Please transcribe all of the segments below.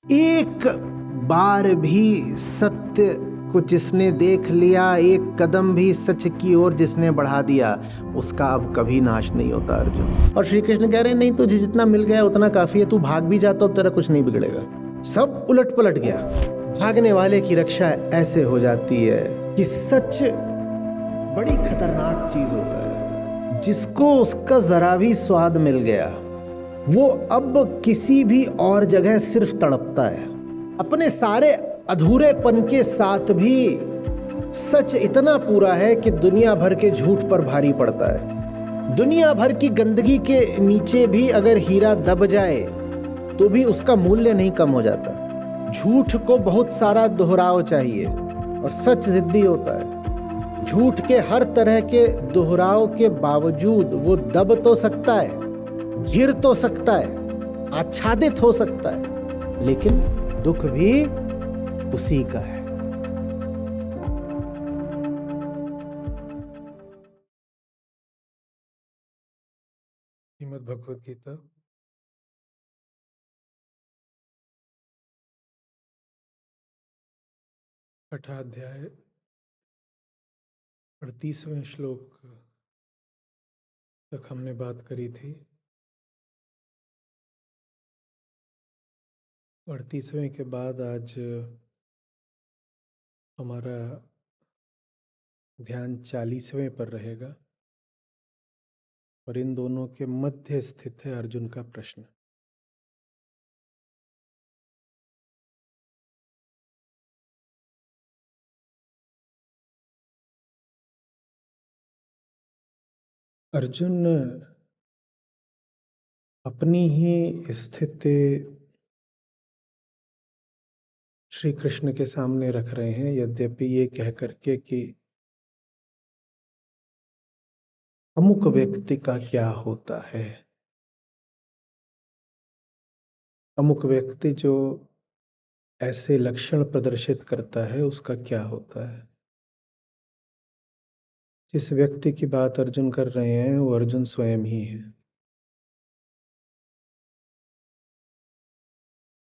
एक बार भी सत्य को जिसने देख लिया, एक कदम भी सच की ओर जिसने बढ़ा दिया, उसका अब कभी नाश नहीं होता अर्जुन। और श्री कृष्ण कह रहे हैं नहीं, तुझे जितना मिल गया उतना काफी है, तू भाग भी जाता तो तेरा कुछ नहीं बिगड़ेगा। सब उलट पलट गया। भागने वाले की रक्षा ऐसे हो जाती है कि सच बड़ी खतरनाक चीज होता है। जिसको उसका जरा भी स्वाद मिल गया, वो अब किसी भी और जगह सिर्फ तड़पता है। अपने सारे अधूरेपन के साथ भी सच इतना पूरा है कि दुनिया भर के झूठ पर भारी पड़ता है। दुनिया भर की गंदगी के नीचे भी अगर हीरा दब जाए तो भी उसका मूल्य नहीं कम हो जाता। झूठ को बहुत सारा दोहराव चाहिए और सच जिद्दी होता है। झूठ के हर तरह के दोहराव के बावजूद वो दब तो सकता है, घिर तो सकता है, आच्छादित हो सकता है, लेकिन दुख भी उसी का है। श्रीमद् भगवद गीता छठा अध्याय 38वें श्लोक तक हमने बात करी थी। 38वें के बाद आज हमारा ध्यान 40वें पर रहेगा और इन दोनों के मध्य स्थित है अर्जुन का प्रश्न। अर्जुन अपनी ही स्थिति श्री कृष्ण के सामने रख रहे हैं, यद्यपि ये कह करके कि अमुक व्यक्ति का क्या होता है, अमुक व्यक्ति जो ऐसे लक्षण प्रदर्शित करता है उसका क्या होता है। जिस व्यक्ति की बात अर्जुन कर रहे हैं वो अर्जुन स्वयं ही है।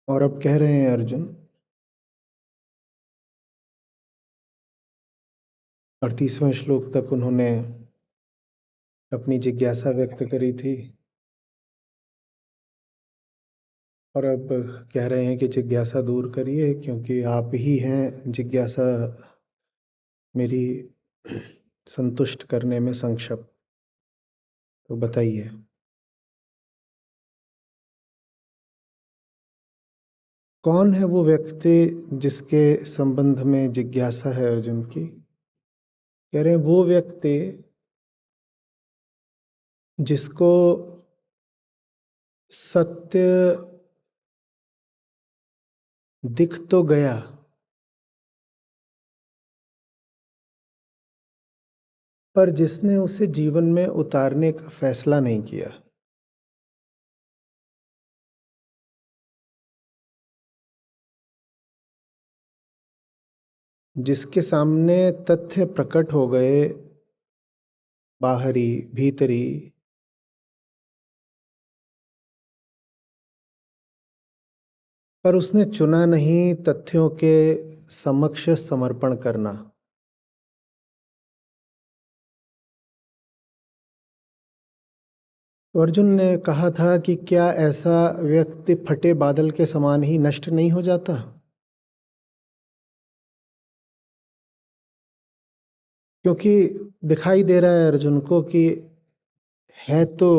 और अब कह रहे हैं अर्जुन, 38वें श्लोक तक उन्होंने अपनी जिज्ञासा व्यक्त करी थी और अब कह रहे हैं कि जिज्ञासा दूर करिए, क्योंकि आप ही हैं जिज्ञासा मेरी संतुष्ट करने में संक्षिप्त। तो बताइए, कौन है वो व्यक्ति जिसके संबंध में जिज्ञासा है अर्जुन की। कह रहे हैं वो व्यक्ति जिसको सत्य दिख तो गया, पर जिसने उसे जीवन में उतारने का फैसला नहीं किया। जिसके सामने तथ्य प्रकट हो गए, बाहरी भीतरी, पर उसने चुना नहीं तथ्यों के समक्ष समर्पण करना। तो अर्जुन ने कहा था कि क्या ऐसा व्यक्ति फटे बादल के समान ही नष्ट नहीं हो जाता। क्योंकि दिखाई दे रहा है अर्जुन को कि है तो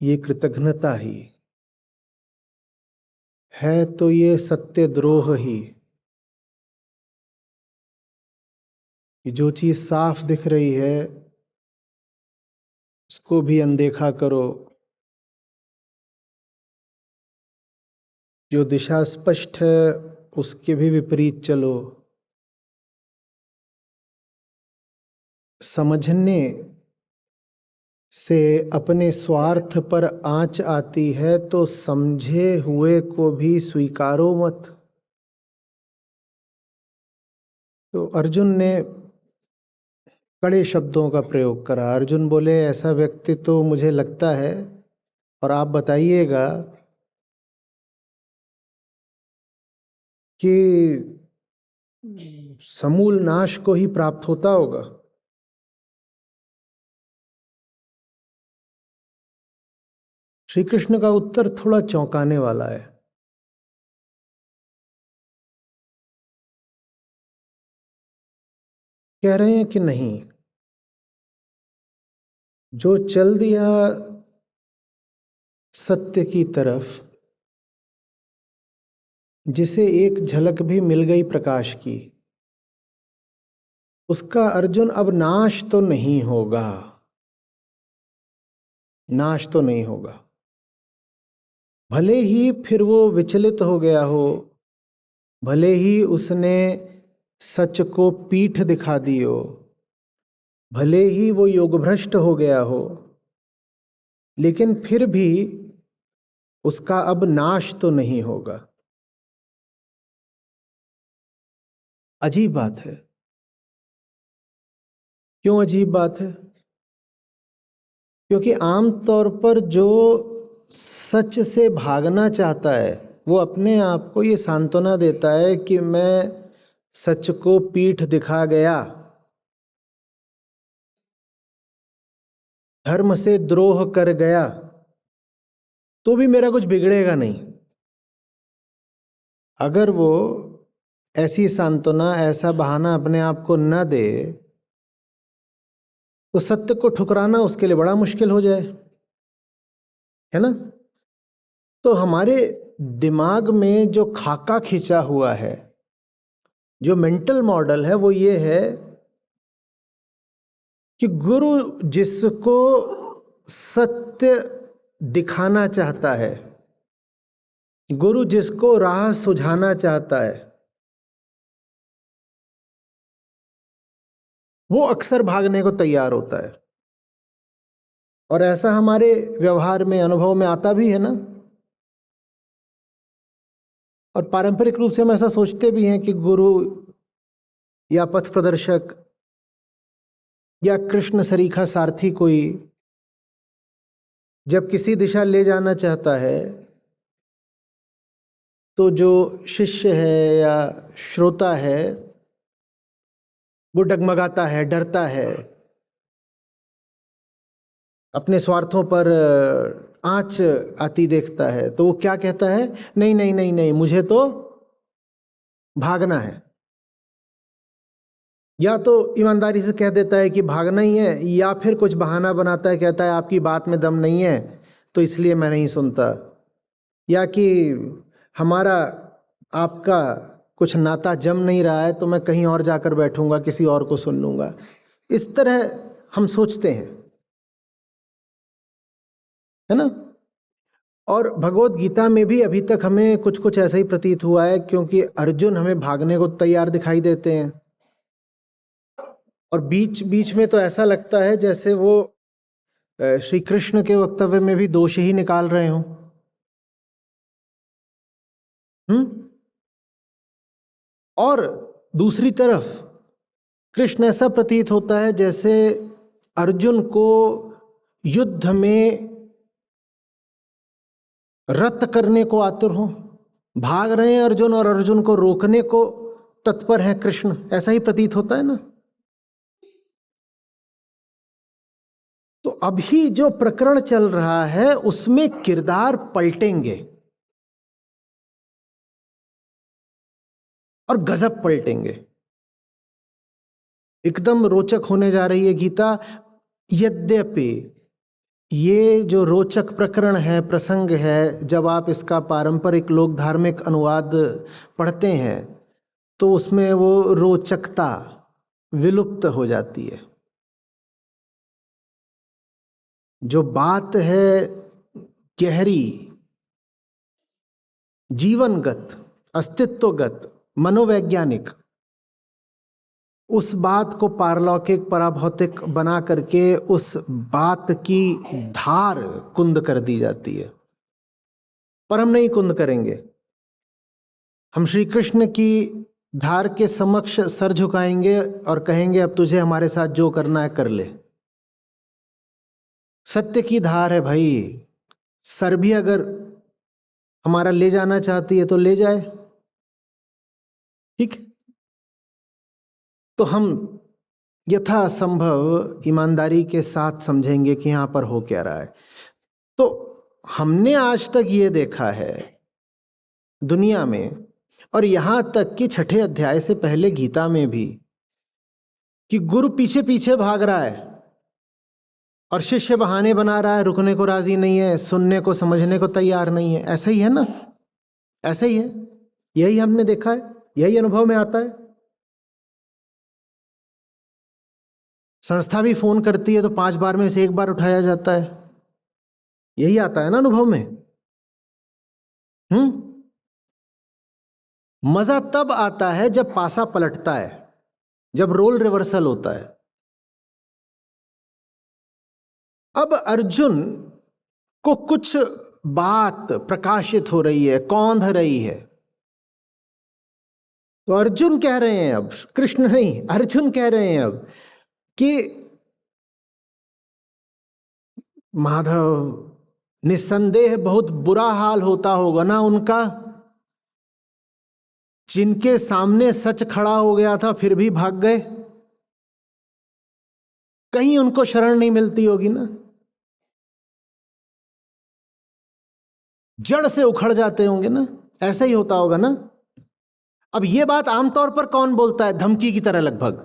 ये कृतघ्नता ही, है तो ये सत्य द्रोह ही, कि जो चीज साफ दिख रही है उसको भी अनदेखा करो, जो दिशा स्पष्ट है उसके भी विपरीत चलो। समझने से अपने स्वार्थ पर आंच आती है, तो समझे हुए को भी स्वीकारो मत। तो अर्जुन ने कड़े शब्दों का प्रयोग करा। अर्जुन बोले ऐसा व्यक्ति तो मुझे लगता है, और आप बताइएगा कि समूल नाश को ही प्राप्त होता होगा। श्री कृष्ण का उत्तर थोड़ा चौंकाने वाला है। कह रहे हैं कि नहीं, जो चल दिया सत्य की तरफ, जिसे एक झलक भी मिल गई प्रकाश की, उसका अर्जुन अब नाश तो नहीं होगा, नाश तो नहीं होगा। भले ही फिर वो विचलित हो गया हो, भले ही उसने सच को पीठ दिखा दी हो, भले ही वो योगभ्रष्ट हो गया हो, लेकिन फिर भी उसका अब नाश तो नहीं होगा। अजीब बात है। क्यों अजीब बात है? क्योंकि आमतौर पर जो सच से भागना चाहता है वो अपने आप को ये सांत्वना देता है कि मैं सच को पीठ दिखा गया, धर्म से द्रोह कर गया, तो भी मेरा कुछ बिगड़ेगा नहीं। अगर वो ऐसी सांत्वना, ऐसा बहाना अपने आप को न दे तो सत्य को ठुकराना उसके लिए बड़ा मुश्किल हो जाए, है ना? तो हमारे दिमाग में जो खाका खींचा हुआ है, जो मेंटल मॉडल है, वो ये है कि गुरु जिसको सत्य दिखाना चाहता है, गुरु जिसको राह सुझाना चाहता है, वो अक्सर भागने को तैयार होता है। और ऐसा हमारे व्यवहार में, अनुभव में आता भी है ना। और पारंपरिक रूप से हम ऐसा सोचते भी हैं कि गुरु या पथ प्रदर्शक या कृष्ण सरीखा सारथी कोई जब किसी दिशा ले जाना चाहता है तो जो शिष्य है या श्रोता है वो डगमगाता है, डरता है, अपने स्वार्थों पर आंच आती देखता है, तो वो क्या कहता है? नहीं नहीं नहीं नहीं, मुझे तो भागना है। या तो ईमानदारी से कह देता है कि भागना ही है, या फिर कुछ बहाना बनाता है, कहता है आपकी बात में दम नहीं है तो इसलिए मैं नहीं सुनता, या कि हमारा आपका कुछ नाता जम नहीं रहा है तो मैं कहीं और जाकर बैठूंगा, किसी और को सुन लूंगा। इस तरह हम सोचते हैं, है ना? और भगवत गीता में भी अभी तक हमें कुछ कुछ ऐसा ही प्रतीत हुआ है, क्योंकि अर्जुन हमें भागने को तैयार दिखाई देते हैं और बीच बीच में तो ऐसा लगता है जैसे वो श्री कृष्ण के वक्तव्य में भी दोष ही निकाल रहे हों। और दूसरी तरफ कृष्ण ऐसा प्रतीत होता है जैसे अर्जुन को युद्ध में रत करने को आतुर हो, भाग रहे हैं अर्जुन और अर्जुन को रोकने को तत्पर है कृष्ण, ऐसा ही प्रतीत होता है ना। तो अभी जो प्रकरण चल रहा है उसमें किरदार पलटेंगे और गजब पलटेंगे। एकदम रोचक होने जा रही है गीता। यद्यपि ये जो रोचक प्रकरण है, प्रसंग है, जब आप इसका पारंपरिक लोक धार्मिक अनुवाद पढ़ते हैं तो उसमें वो रोचकता विलुप्त हो जाती है। जो बात है गहरी, जीवनगत, अस्तित्वगत, मनोवैज्ञानिक, उस बात को पारलौकिक पराभौतिक बना करके उस बात की धार कुंद कर दी जाती है। पर हम नहीं कुंद करेंगे। हम श्री कृष्ण की धार के समक्ष सर झुकाएंगे और कहेंगे अब तुझे हमारे साथ जो करना है कर ले। सत्य की धार है भाई, सर भी अगर हमारा ले जाना चाहती है तो ले जाए। ठीक है, तो हम यथासंभव ईमानदारी के साथ समझेंगे कि यहां पर हो क्या रहा है। तो हमने आज तक ये देखा है दुनिया में, और यहां तक कि 6ठे अध्याय से पहले गीता में भी, कि गुरु पीछे पीछे भाग रहा है और शिष्य बहाने बना रहा है, रुकने को राजी नहीं है, सुनने को समझने को तैयार नहीं है। ऐसा ही है ना, ऐसा ही है, यही हमने देखा है, यही अनुभव में आता है। संस्था भी फोन करती है तो 5 बार में से 1 बार उठाया जाता है, यही आता है ना अनुभव में। मजा तब आता है जब पासा पलटता है, जब रोल रिवर्सल होता है। अब अर्जुन को कुछ बात प्रकाशित हो रही है, कौंध रही है, तो अर्जुन कह रहे हैं, अब कृष्ण नहीं, अर्जुन कह रहे हैं अब कि माधव, निस्संदेह बहुत बुरा हाल होता होगा ना उनका, जिनके सामने सच खड़ा हो गया था फिर भी भाग गए। कहीं उनको शरण नहीं मिलती होगी ना, जड़ से उखड़ जाते होंगे ना, ऐसा ही होता होगा ना। अब ये बात आमतौर पर कौन बोलता है, धमकी की तरह लगभग?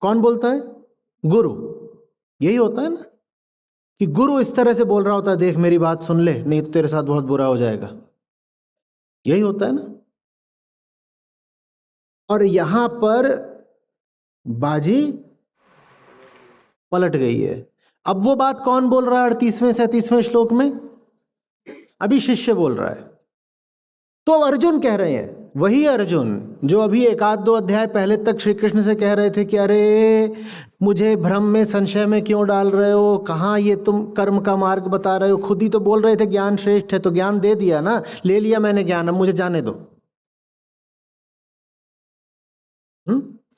कौन बोलता है? गुरु। यही होता है ना कि गुरु इस तरह से बोल रहा होता है, देख मेरी बात सुन ले, नहीं तो तेरे साथ बहुत बुरा हो जाएगा। यही होता है ना। और यहां पर बाजी पलट गई है। अब वो बात कौन बोल रहा है 38वें 37वें श्लोक में? अभी शिष्य बोल रहा है। तो अर्जुन कह रहे हैं, वही अर्जुन जो अभी 1-2 अध्याय पहले तक श्री कृष्ण से कह रहे थे कि अरे मुझे भ्रम में, संशय में क्यों डाल रहे हो, कहाँ ये तुम कर्म का मार्ग बता रहे हो, खुद ही तो बोल रहे थे ज्ञान श्रेष्ठ है, तो ज्ञान दे दिया ना, ले लिया मैंने ज्ञान, अब मुझे जाने दो।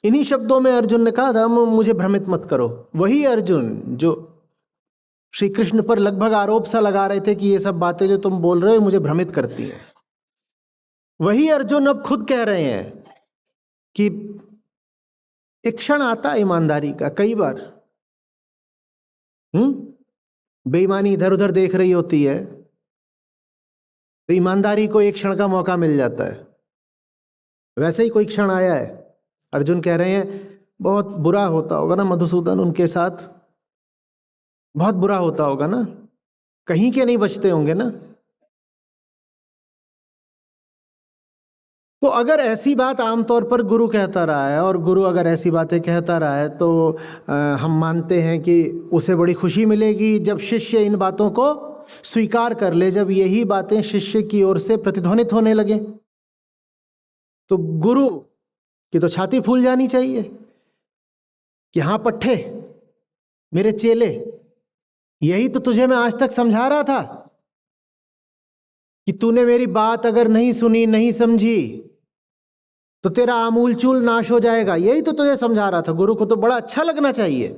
इन्हीं शब्दों में अर्जुन ने कहा था, मुझे भ्रमित मत करो। वही अर्जुन जो श्री कृष्ण पर लगभग आरोप सा लगा रहे थे कि ये सब बातें जो तुम बोल रहे हो मुझे भ्रमित करती हैं, वही अर्जुन अब खुद कह रहे हैं कि एक क्षण आता है ईमानदारी का, कई बार बेईमानी इधर उधर देख रही होती है तो ईमानदारी को एक क्षण का मौका मिल जाता है। वैसे ही कोई क्षण आया है। अर्जुन कह रहे हैं बहुत बुरा होता होगा ना मधुसूदन, उनके साथ बहुत बुरा होता होगा ना, कहीं के नहीं बचते होंगे ना। तो अगर ऐसी बात आमतौर पर गुरु कहता रहा है, और गुरु अगर ऐसी बातें कहता रहा है, तो हम मानते हैं कि उसे बड़ी खुशी मिलेगी जब शिष्य इन बातों को स्वीकार कर ले, जब यही बातें शिष्य की ओर से प्रतिध्वनित होने लगे। तो गुरु की तो छाती फूल जानी चाहिए कि हाँ पट्टे, मेरे चेले, यही तो तुझे मैं आज तक समझा रहा था कि तूने मेरी बात अगर नहीं सुनी, नहीं समझी, तो तेरा आमूल चूल नाश हो जाएगा। यही तो तुझे समझा रहा था। गुरु को तो बड़ा अच्छा लगना चाहिए।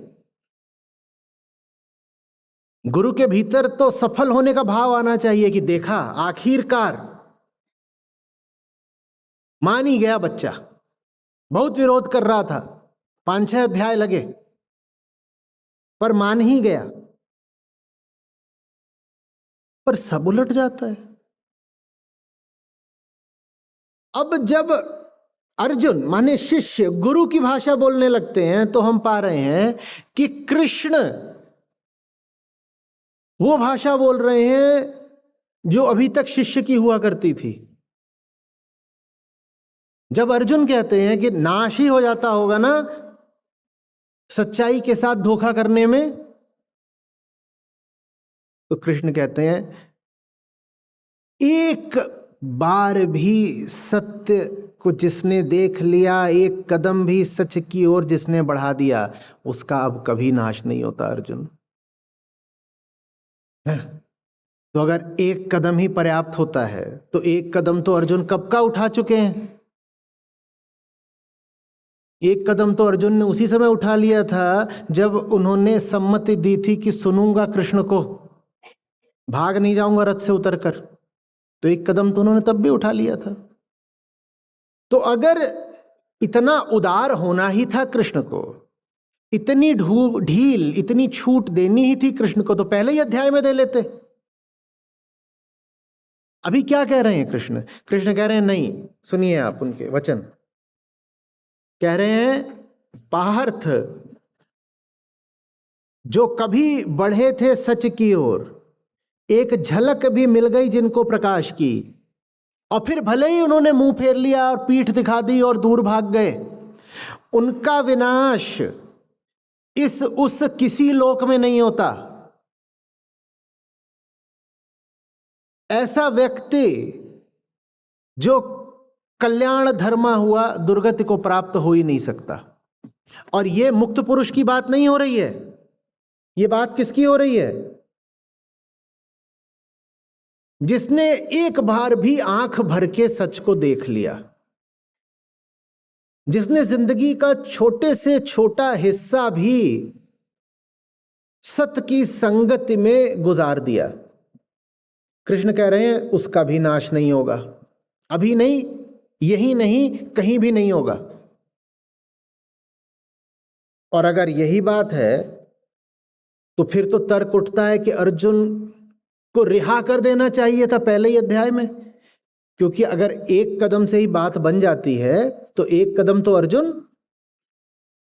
गुरु के भीतर तो सफल होने का भाव आना चाहिए कि देखा, आखिरकार मान ही गया बच्चा, बहुत विरोध कर रहा था, 5-6 अध्याय लगे, पर मान ही गया। पर सब उलट जाता है। अब जब अर्जुन माने शिष्य गुरु की भाषा बोलने लगते हैं, तो हम पा रहे हैं कि कृष्ण वो भाषा बोल रहे हैं जो अभी तक शिष्य की हुआ करती थी। जब अर्जुन कहते हैं कि नाश ही हो जाता होगा ना सच्चाई के साथ धोखा करने में, तो कृष्ण कहते हैं एक बार भी सत्य को जिसने देख लिया, एक कदम भी सच की ओर जिसने बढ़ा दिया, उसका अब कभी नाश नहीं होता अर्जुन। तो अगर एक कदम ही पर्याप्त होता है, तो एक कदम तो अर्जुन कब का उठा चुके हैं। एक कदम तो अर्जुन ने उसी समय उठा लिया था जब उन्होंने सम्मति दी थी कि सुनूंगा कृष्ण को, भाग नहीं जाऊंगा रथ से उतरकर। तो एक कदम तो उन्होंने तब भी उठा लिया था। तो अगर इतना उदार होना ही था कृष्ण को, इतनी ढील, इतनी छूट देनी ही थी कृष्ण को, तो पहले ही अध्याय में दे लेते। अभी क्या कह रहे हैं कृष्ण? कृष्ण कह रहे हैं नहीं, सुनिए आप उनके वचन। कह रहे हैं पार्थ, जो कभी बढ़े थे सच की ओर, एक झलक भी मिल गई जिनको प्रकाश की, और फिर भले ही उन्होंने मुंह फेर लिया और पीठ दिखा दी और दूर भाग गए, उनका विनाश इस उस किसी लोक में नहीं होता। ऐसा व्यक्ति जो कल्याण धर्मा हुआ दुर्गति को प्राप्त हो ही नहीं सकता। और यह मुक्त पुरुष की बात नहीं हो रही है, यह बात किसकी हो रही है? जिसने एक बार भी आंख भर के सच को देख लिया, जिसने जिंदगी का छोटे से छोटा हिस्सा भी सत्य की संगति में गुजार दिया। कृष्ण कह रहे हैं उसका भी नाश नहीं होगा, अभी नहीं, यही नहीं, कहीं भी नहीं होगा। और अगर यही बात है तो फिर तो तर्क उठता है कि अर्जुन को रिहा कर देना चाहिए था पहले ही अध्याय में, क्योंकि अगर एक कदम से ही बात बन जाती है तो एक कदम तो अर्जुन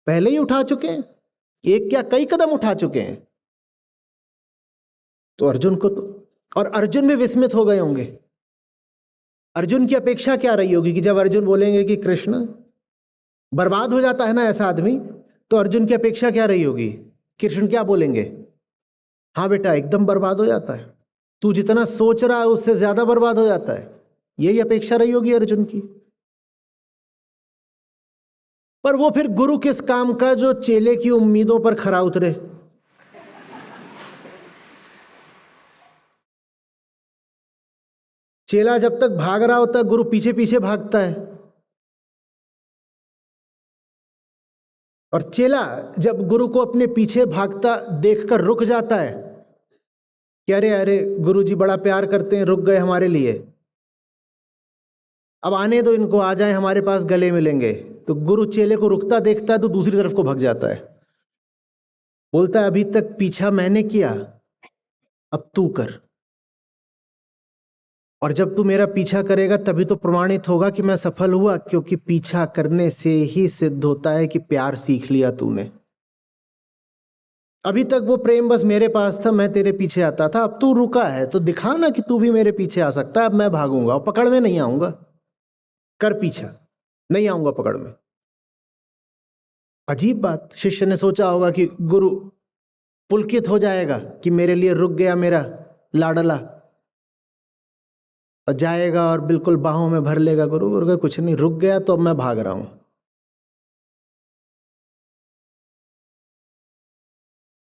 पहले ही उठा चुके हैं, एक क्या कई कदम उठा चुके हैं। तो अर्जुन को तो, और अर्जुन भी विस्मित हो गए होंगे। अर्जुन की अपेक्षा क्या रही होगी कि जब अर्जुन बोलेंगे कि कृष्ण बर्बाद हो जाता है ना ऐसा आदमी, तो अर्जुन की अपेक्षा क्या रही होगी? कृष्ण क्या बोलेंगे? हाँ बेटा एकदम बर्बाद हो जाता है, तू जितना सोच रहा है उससे ज्यादा बर्बाद हो जाता है, यही अपेक्षा रही होगी अर्जुन की। पर वो फिर गुरु किस काम का जो चेले की उम्मीदों पर खरा उतरे। चेला जब तक भाग रहा होता है, गुरु पीछे पीछे भागता है। और चेला जब गुरु को अपने पीछे भागता देखकर रुक जाता है कि अरे अरे गुरु जी बड़ा प्यार करते हैं, रुक गए हमारे लिए, अब आने दो इनको, आ जाए हमारे पास, गले मिलेंगे। तो गुरु चेले को रुकता देखता है तो दूसरी तरफ को भाग जाता है, बोलता है अभी तक पीछा मैंने किया, अब तू कर, और जब तू मेरा पीछा करेगा तभी तो प्रमाणित होगा कि मैं सफल हुआ, क्योंकि पीछा करने से ही सिद्ध होता है कि प्यार सीख लिया तूने। अभी तक वो प्रेम बस मेरे पास था, मैं तेरे पीछे आता था, अब तू रुका है तो दिखा ना कि तू भी मेरे पीछे आ सकता है। अब मैं भागूंगा और पकड़ में नहीं आऊंगा, कर पीछा, नहीं आऊंगा पकड़ में। अजीब बात, शिष्य ने सोचा होगा कि गुरु पुलकित हो जाएगा कि मेरे लिए रुक गया मेरा लाडला, और जाएगा और बिल्कुल बाहों में भर लेगा गुरु। गुरु का कुछ नहीं, रुक गया तो अब मैं भाग रहा हूं।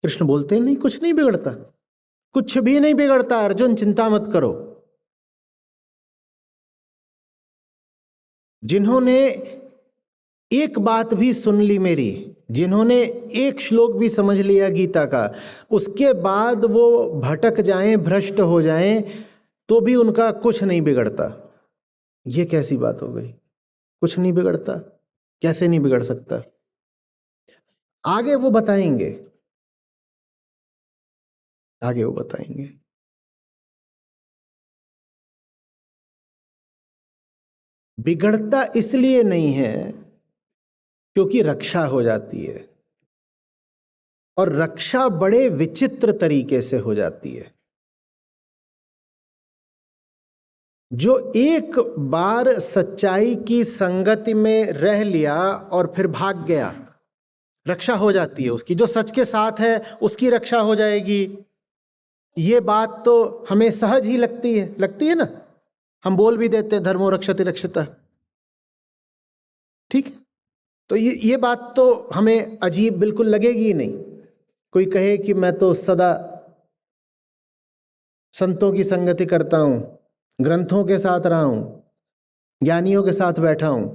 कृष्ण बोलते नहीं, कुछ नहीं बिगड़ता, कुछ भी नहीं बिगड़ता अर्जुन, चिंता मत करो। जिन्होंने एक बात भी सुन ली मेरी, जिन्होंने एक श्लोक भी समझ लिया गीता का, उसके बाद वो भटक जाएं, भ्रष्ट हो जाएं, तो भी उनका कुछ नहीं बिगड़ता। ये कैसी बात हो गई? कुछ नहीं बिगड़ता, कैसे नहीं बिगड़ सकता? आगे वो बताएंगे, आगे वो बताएंगे। बिगड़ता इसलिए नहीं है क्योंकि रक्षा हो जाती है, और रक्षा बड़े विचित्र तरीके से हो जाती है। जो एक बार सच्चाई की संगति में रह लिया और फिर भाग गया, रक्षा हो जाती है उसकी। जो सच के साथ है उसकी रक्षा हो जाएगी। ये बात तो हमें सहज ही लगती है ना, हम बोल भी देते हैं धर्मो रक्षति रक्षिता, ठीक है। तो ये बात तो हमें अजीब बिल्कुल लगेगी ही नहीं। कोई कहे कि मैं तो सदा संतों की संगति करता हूं, ग्रंथों के साथ रहा हूं, ज्ञानियों के साथ बैठा हूं,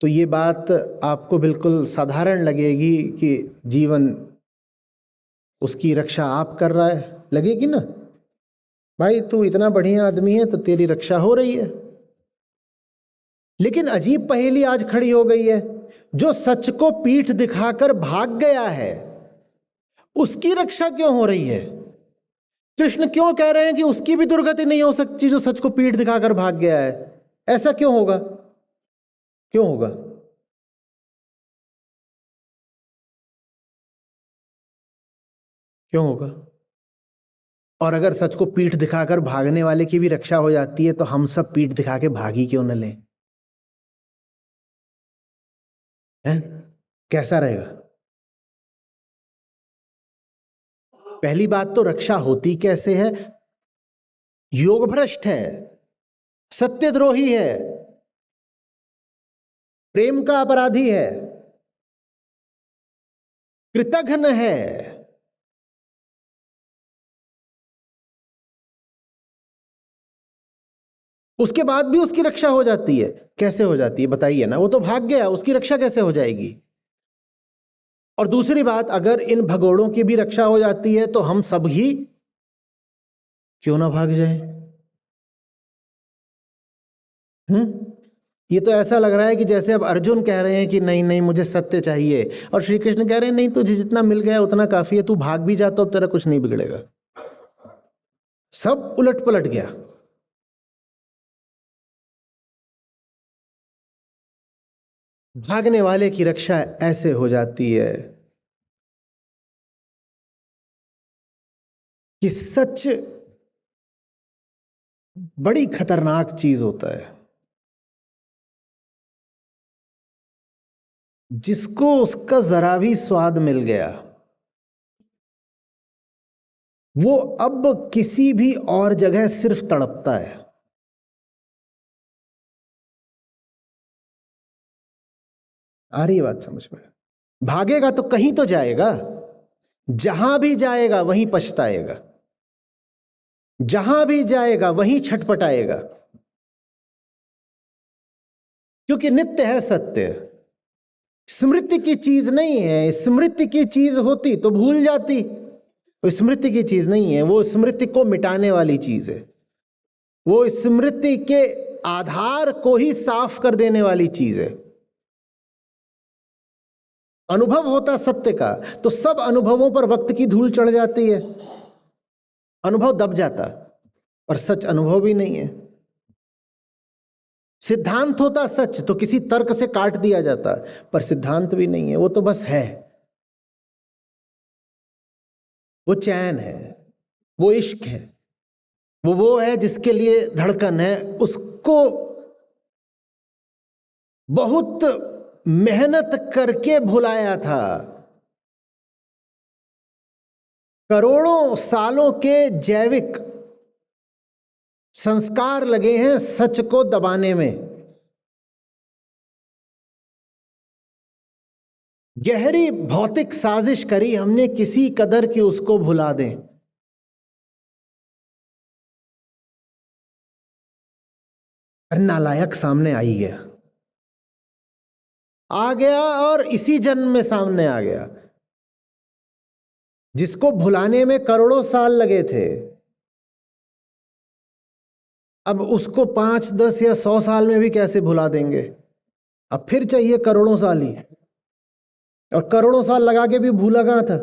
तो ये बात आपको बिल्कुल साधारण लगेगी कि जीवन उसकी रक्षा आप कर रहा है, लगेगी ना। भाई तू इतना बढ़िया आदमी है तो तेरी रक्षा हो रही है। लेकिन अजीब पहेली आज खड़ी हो गई है, जो सच को पीठ दिखाकर भाग गया है उसकी रक्षा क्यों हो रही है? कृष्ण क्यों कह रहे हैं कि उसकी भी दुर्गति नहीं हो सकती जो सच को पीठ दिखाकर भाग गया है? ऐसा क्यों होगा? क्यों होगा? क्यों होगा? और अगर सच को पीठ दिखाकर भागने वाले की भी रक्षा हो जाती है तो हम सब पीठ दिखा के भागी क्यों न लें? हैं? कैसा रहेगा? पहली बात तो रक्षा होती कैसे है? योग भ्रष्ट है, सत्यद्रोही है, प्रेम का अपराधी है, कृतघ्न है, उसके बाद भी उसकी रक्षा हो जाती है। कैसे हो जाती है बताइए ना? वो तो भाग गया, उसकी रक्षा कैसे हो जाएगी? और दूसरी बात, अगर इन भगोड़ों की भी रक्षा हो जाती है तो हम सब ही क्यों ना भाग जाएं? ये तो ऐसा लग रहा है कि जैसे अब अर्जुन कह रहे हैं कि नहीं नहीं मुझे सत्य चाहिए, और श्री कृष्ण कह रहे हैं नहीं तुझे जितना मिल गया उतना काफी है, तू भाग भी जा तो अब तेरा कुछ नहीं बिगड़ेगा। सब उलट पलट गया। भागने वाले की रक्षा ऐसे हो जाती है कि सच बड़ी खतरनाक चीज होता है। जिसको उसका जरा भी स्वाद मिल गया वो अब किसी भी और जगह सिर्फ तड़पता है। आ रही है बात समझ में? भागेगा तो कहीं तो जाएगा, जहां भी जाएगा वहीं पछताएगा, जहां भी जाएगा वहीं छटपटाएगा, क्योंकि नित्य है सत्य। स्मृति की चीज नहीं है। स्मृति की चीज होती तो भूल जाती। वो स्मृति की चीज नहीं है, वो स्मृति को मिटाने वाली चीज है। वो स्मृति के आधार को ही साफ कर देने वाली चीज है। अनुभव होता सत्य का तो सब अनुभवों पर वक्त की धूल चढ़ जाती है, अनुभव दब जाता। पर सच अनुभव भी नहीं है। सिद्धांत होता सच तो किसी तर्क से काट दिया जाता, पर सिद्धांत भी नहीं है, वो तो बस है। वो चैन है, वो इश्क है, वो है जिसके लिए धड़कन है। उसको बहुत मेहनत करके भुलाया था। करोड़ों सालों के जैविक संस्कार लगे हैं सच को दबाने में। गहरी भौतिक साजिश करी हमने किसी कदर कि उसको भुला दें। नालायक सामने आ गया और इसी जन्म में सामने आ गया। जिसको भुलाने में करोड़ों साल लगे थे, अब उसको 5, 10 या 100 साल में भी कैसे भुला देंगे? अब फिर चाहिए करोड़ों साल ही। और करोड़ों साल लगा के भी भूला कहां था?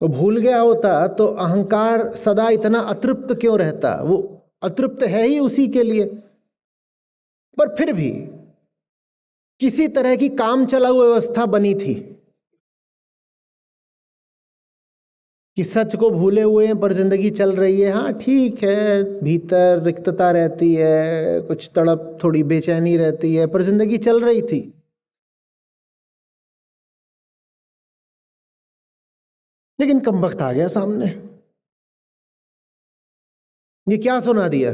तो भूल गया होता तो अहंकार सदा इतना अतृप्त क्यों रहता? वो अतृप्त है ही उसी के लिए। पर फिर भी किसी तरह की काम चलाऊ व्यवस्था बनी थी कि सच को भूले हुए हैं पर जिंदगी चल रही है। हाँ ठीक है, भीतर रिक्तता रहती है, कुछ तड़प, थोड़ी बेचैनी रहती है, पर जिंदगी चल रही थी। लेकिन कम वक्त आ गया सामने। ये क्या सुना दिया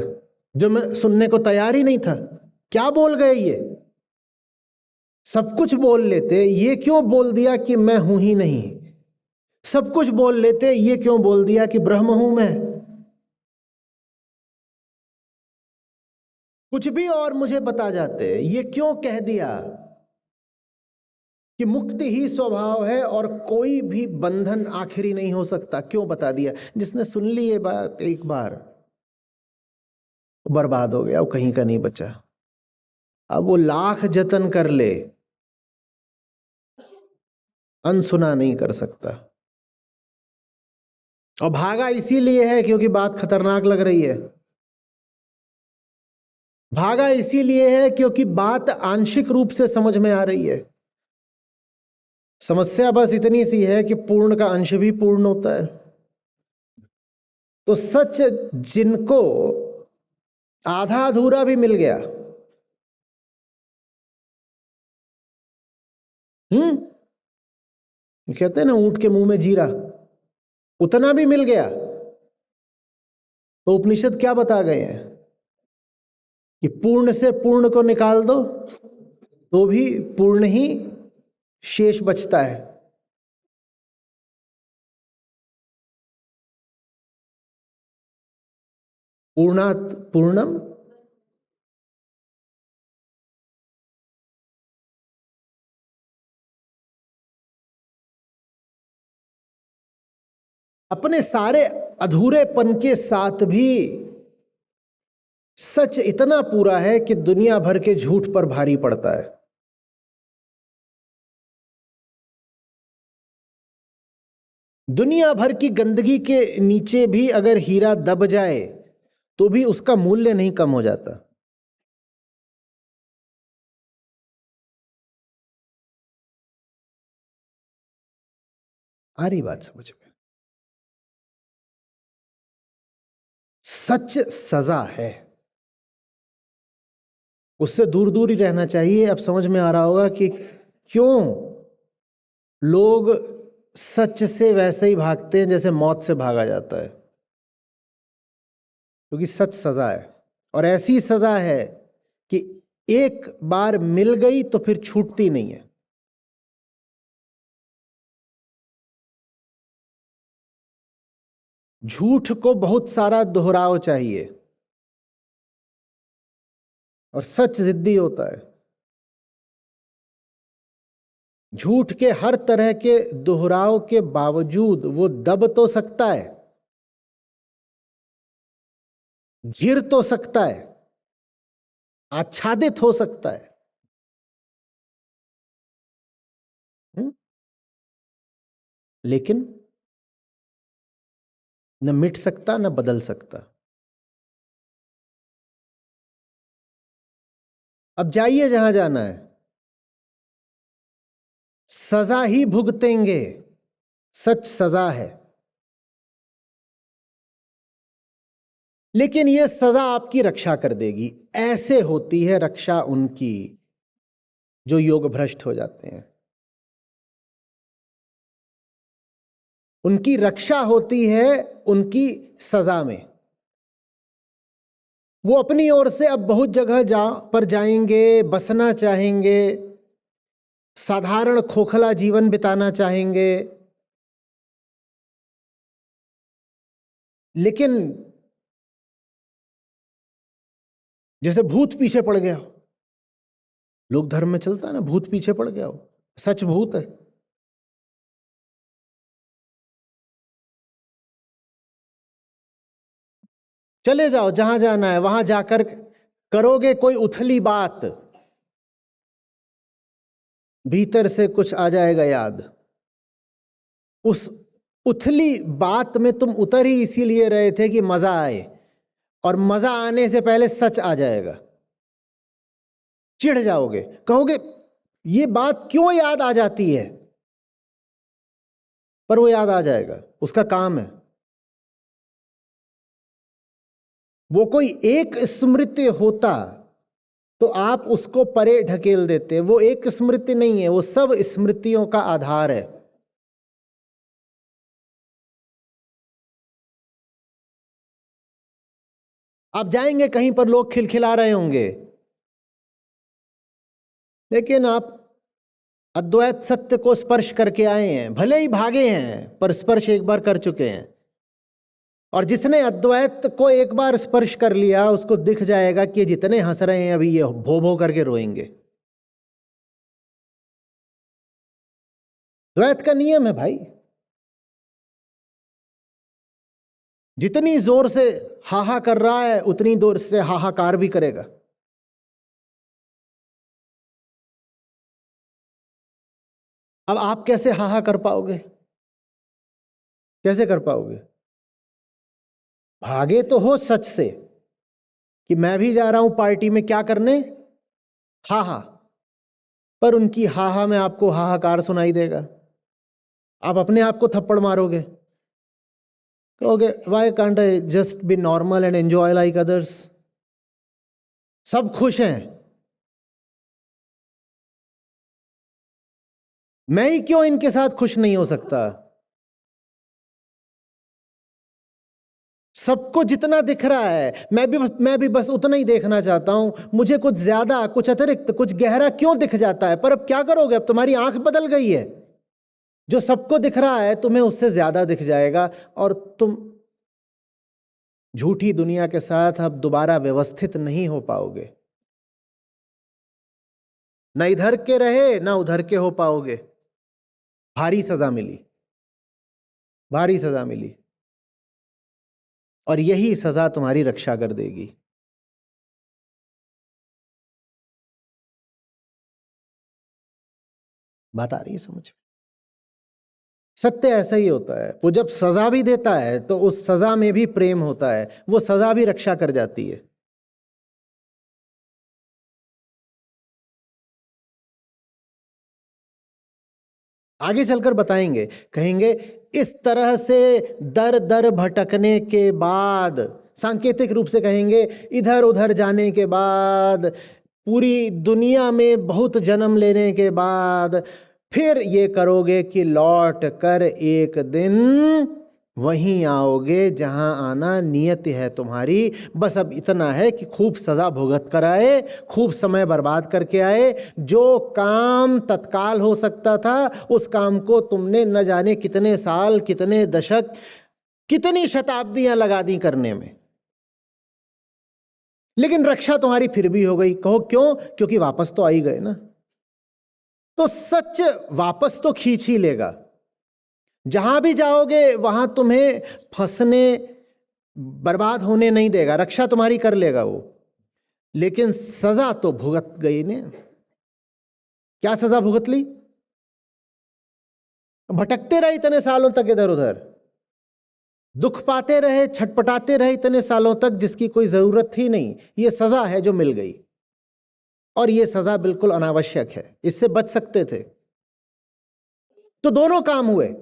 जो मैं सुनने को तैयार ही नहीं था? क्या बोल गए ये? सब कुछ बोल लेते, ये क्यों बोल दिया कि मैं हूं ही नहीं? सब कुछ बोल लेते, ये क्यों बोल दिया कि ब्रह्म हूं मैं? कुछ भी और मुझे बता जाते, ये क्यों कह दिया कि मुक्ति ही स्वभाव है और कोई भी बंधन आखिरी नहीं हो सकता? क्यों बता दिया? जिसने सुन ली ये बात एक बार, बर्बाद हो गया, वो कहीं का नहीं बचा। अब वो लाख जतन कर ले, अनसुना नहीं कर सकता। और भागा इसीलिए है क्योंकि बात खतरनाक लग रही है। भागा इसीलिए है क्योंकि बात आंशिक रूप से समझ में आ रही है। समस्या बस इतनी सी है कि पूर्ण का अंश भी पूर्ण होता है। तो सच जिनको आधा अधूरा भी मिल गया, कहते हैं ना ऊंट के मुंह में जीरा, उतना भी मिल गया तो उपनिषद क्या बता गए हैं कि पूर्ण से पूर्ण को निकाल दो तो भी पूर्ण ही शेष बचता है। पूर्णात पूर्णम, अपने सारे अधूरेपन के साथ भी सच इतना पूरा है कि दुनिया भर के झूठ पर भारी पड़ता है। दुनिया भर की गंदगी के नीचे भी अगर हीरा दब जाए तो भी उसका मूल्य नहीं कम हो जाता। आ रही बात समझ में? सच सजा है, उससे दूर दूर ही रहना चाहिए। अब समझ में आ रहा होगा कि क्यों लोग सच से वैसे ही भागते हैं जैसे मौत से भागा जाता है। क्योंकि सच सजा है, और ऐसी सजा है कि एक बार मिल गई तो फिर छूटती नहीं है। झूठ को बहुत सारा दोहराव चाहिए और सच जिद्दी होता है। झूठ के हर तरह के दोहराव के बावजूद वो दब तो सकता है, घिर तो सकता है, आच्छादित हो सकता है, लेकिन न मिट सकता न बदल सकता। अब जाइए जहां जाना है, सजा ही भुगतेंगे, सच सजा है। लेकिन यह सजा आपकी रक्षा कर देगी। ऐसे होती है रक्षा उनकी जो योग भ्रष्ट हो जाते हैं। उनकी रक्षा होती है उनकी सजा में। वो अपनी ओर से अब बहुत जगह पर जाएंगे, बसना चाहेंगे, साधारण खोखला जीवन बिताना चाहेंगे, लेकिन जैसे भूत पीछे पड़ गया हो। लोक धर्म में चलता है ना, भूत पीछे पड़ गया हो, सच भूत है। चले जाओ जहां जाना है, वहां जाकर करोगे कोई उथली बात, भीतर से कुछ आ जाएगा याद। उस उथली बात में तुम उतर ही इसीलिए रहे थे कि मजा आए, और मजा आने से पहले सच आ जाएगा। चिढ़ जाओगे, कहोगे ये बात क्यों याद आ जाती है, पर वो याद आ जाएगा, उसका काम है। वो कोई एक स्मृति होता तो आप उसको परे ढकेल देते। वो एक स्मृति नहीं है, वो सब स्मृतियों का आधार है। आप जाएंगे कहीं पर, लोग खिलखिला रहे होंगे, लेकिन आप अद्वैत सत्य को स्पर्श करके आए हैं। भले ही भागे हैं, पर स्पर्श एक बार कर चुके हैं। और जिसने अद्वैत को एक बार स्पर्श कर लिया, उसको दिख जाएगा कि जितने हंस रहे हैं अभी, ये भो भो करके रोएंगे। द्वैत का नियम है भाई, जितनी जोर से हाहा कर रहा है उतनी जोर से हाहाकार भी करेगा। अब आप कैसे हाहा कर पाओगे? कैसे कर पाओगे? भागे तो हो सच से कि मैं भी जा रहा हूं पार्टी में क्या करने, हाहा, पर उनकी हाहा में आपको हाहाकार सुनाई देगा। आप अपने आप को थप्पड़ मारोगे, कहोगे why can't I just be normal and enjoy like others. सब खुश हैं, मैं ही क्यों इनके साथ खुश नहीं हो सकता? सबको जितना दिख रहा है मैं भी बस उतना ही देखना चाहता हूं। मुझे कुछ ज्यादा, कुछ अतिरिक्त, कुछ गहरा क्यों दिख जाता है? पर अब क्या करोगे? अब तुम्हारी आंख बदल गई है। जो सबको दिख रहा है तुम्हें उससे ज्यादा दिख जाएगा और तुम झूठी दुनिया के साथ अब दोबारा व्यवस्थित नहीं हो पाओगे। न इधर के रहे न उधर के हो पाओगे। भारी सजा मिली, भारी सजा मिली, और यही सजा तुम्हारी रक्षा कर देगी। बात आ रही है समझ में? सत्य ऐसा ही होता है। वो जब सजा भी देता है तो उस सजा में भी प्रेम होता है, वो सजा भी रक्षा कर जाती है। आगे चलकर बताएंगे, कहेंगे इस तरह से दर दर भटकने के बाद, सांकेतिक रूप से कहेंगे इधर उधर जाने के बाद, पूरी दुनिया में बहुत जन्म लेने के बाद, फिर ये करोगे कि लौट कर एक दिन वहीं आओगे जहां आना नियत है तुम्हारी। बस अब इतना है कि खूब सजा भुगत कर आए, खूब समय बर्बाद करके आए। जो काम तत्काल हो सकता था उस काम को तुमने न जाने कितने साल, कितने दशक, कितनी शताब्दियां लगा दी करने में, लेकिन रक्षा तुम्हारी फिर भी हो गई। कहो क्यों? क्योंकि वापस तो आ ही गए ना। तो सच वापस तो खींच ही लेगा। जहां भी जाओगे वहां तुम्हें फंसने, बर्बाद होने नहीं देगा, रक्षा तुम्हारी कर लेगा वो। लेकिन सजा तो भुगत गई ने। क्या सजा भुगत ली? भटकते रहे इतने सालों तक इधर उधर, दुख पाते रहे, छटपटाते रहे इतने सालों तक, जिसकी कोई जरूरत थी नहीं। ये सजा है जो मिल गई, और ये सजा बिल्कुल अनावश्यक है, इससे बच सकते थे। तो दोनों काम हुए।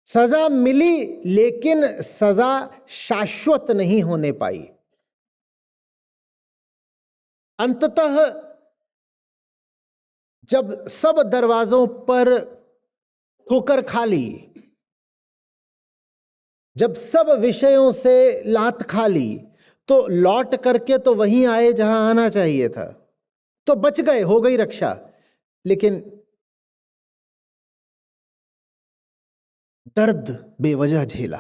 सजा मिली लेकिन सजा शाश्वत नहीं होने पाई। अंततः जब सब दरवाजों पर ठोकर खा ली, जब सब विषयों से लात खा ली, तो लौट करके तो वहीं आए जहां आना चाहिए था। तो बच गए, हो गई रक्षा। लेकिन दर्द बेवजह झेला,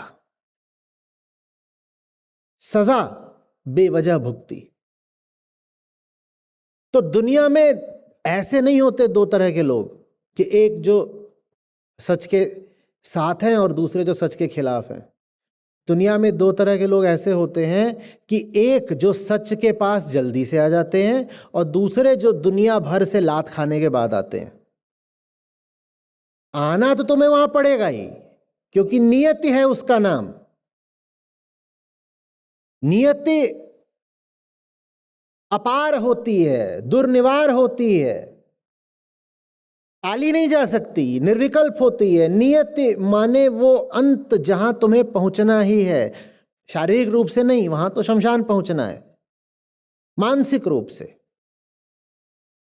सजा बेवजह भुगती। तो दुनिया में ऐसे नहीं होते दो तरह के लोग, कि एक जो सच के साथ हैं और दूसरे जो सच के खिलाफ हैं। दुनिया में दो तरह के लोग ऐसे होते हैं कि एक जो सच के पास जल्दी से आ जाते हैं, और दूसरे जो दुनिया भर से लात खाने के बाद आते हैं। आना तो तुम्हें वहां पड़ेगा ही, क्योंकि नियति है उसका नाम। नियति अपार होती है, दुर्निवार होती है, टाली नहीं जा सकती, निर्विकल्प होती है। नियति माने वो अंत जहां तुम्हें पहुंचना ही है। शारीरिक रूप से नहीं, वहां तो शमशान पहुंचना है, मानसिक रूप से।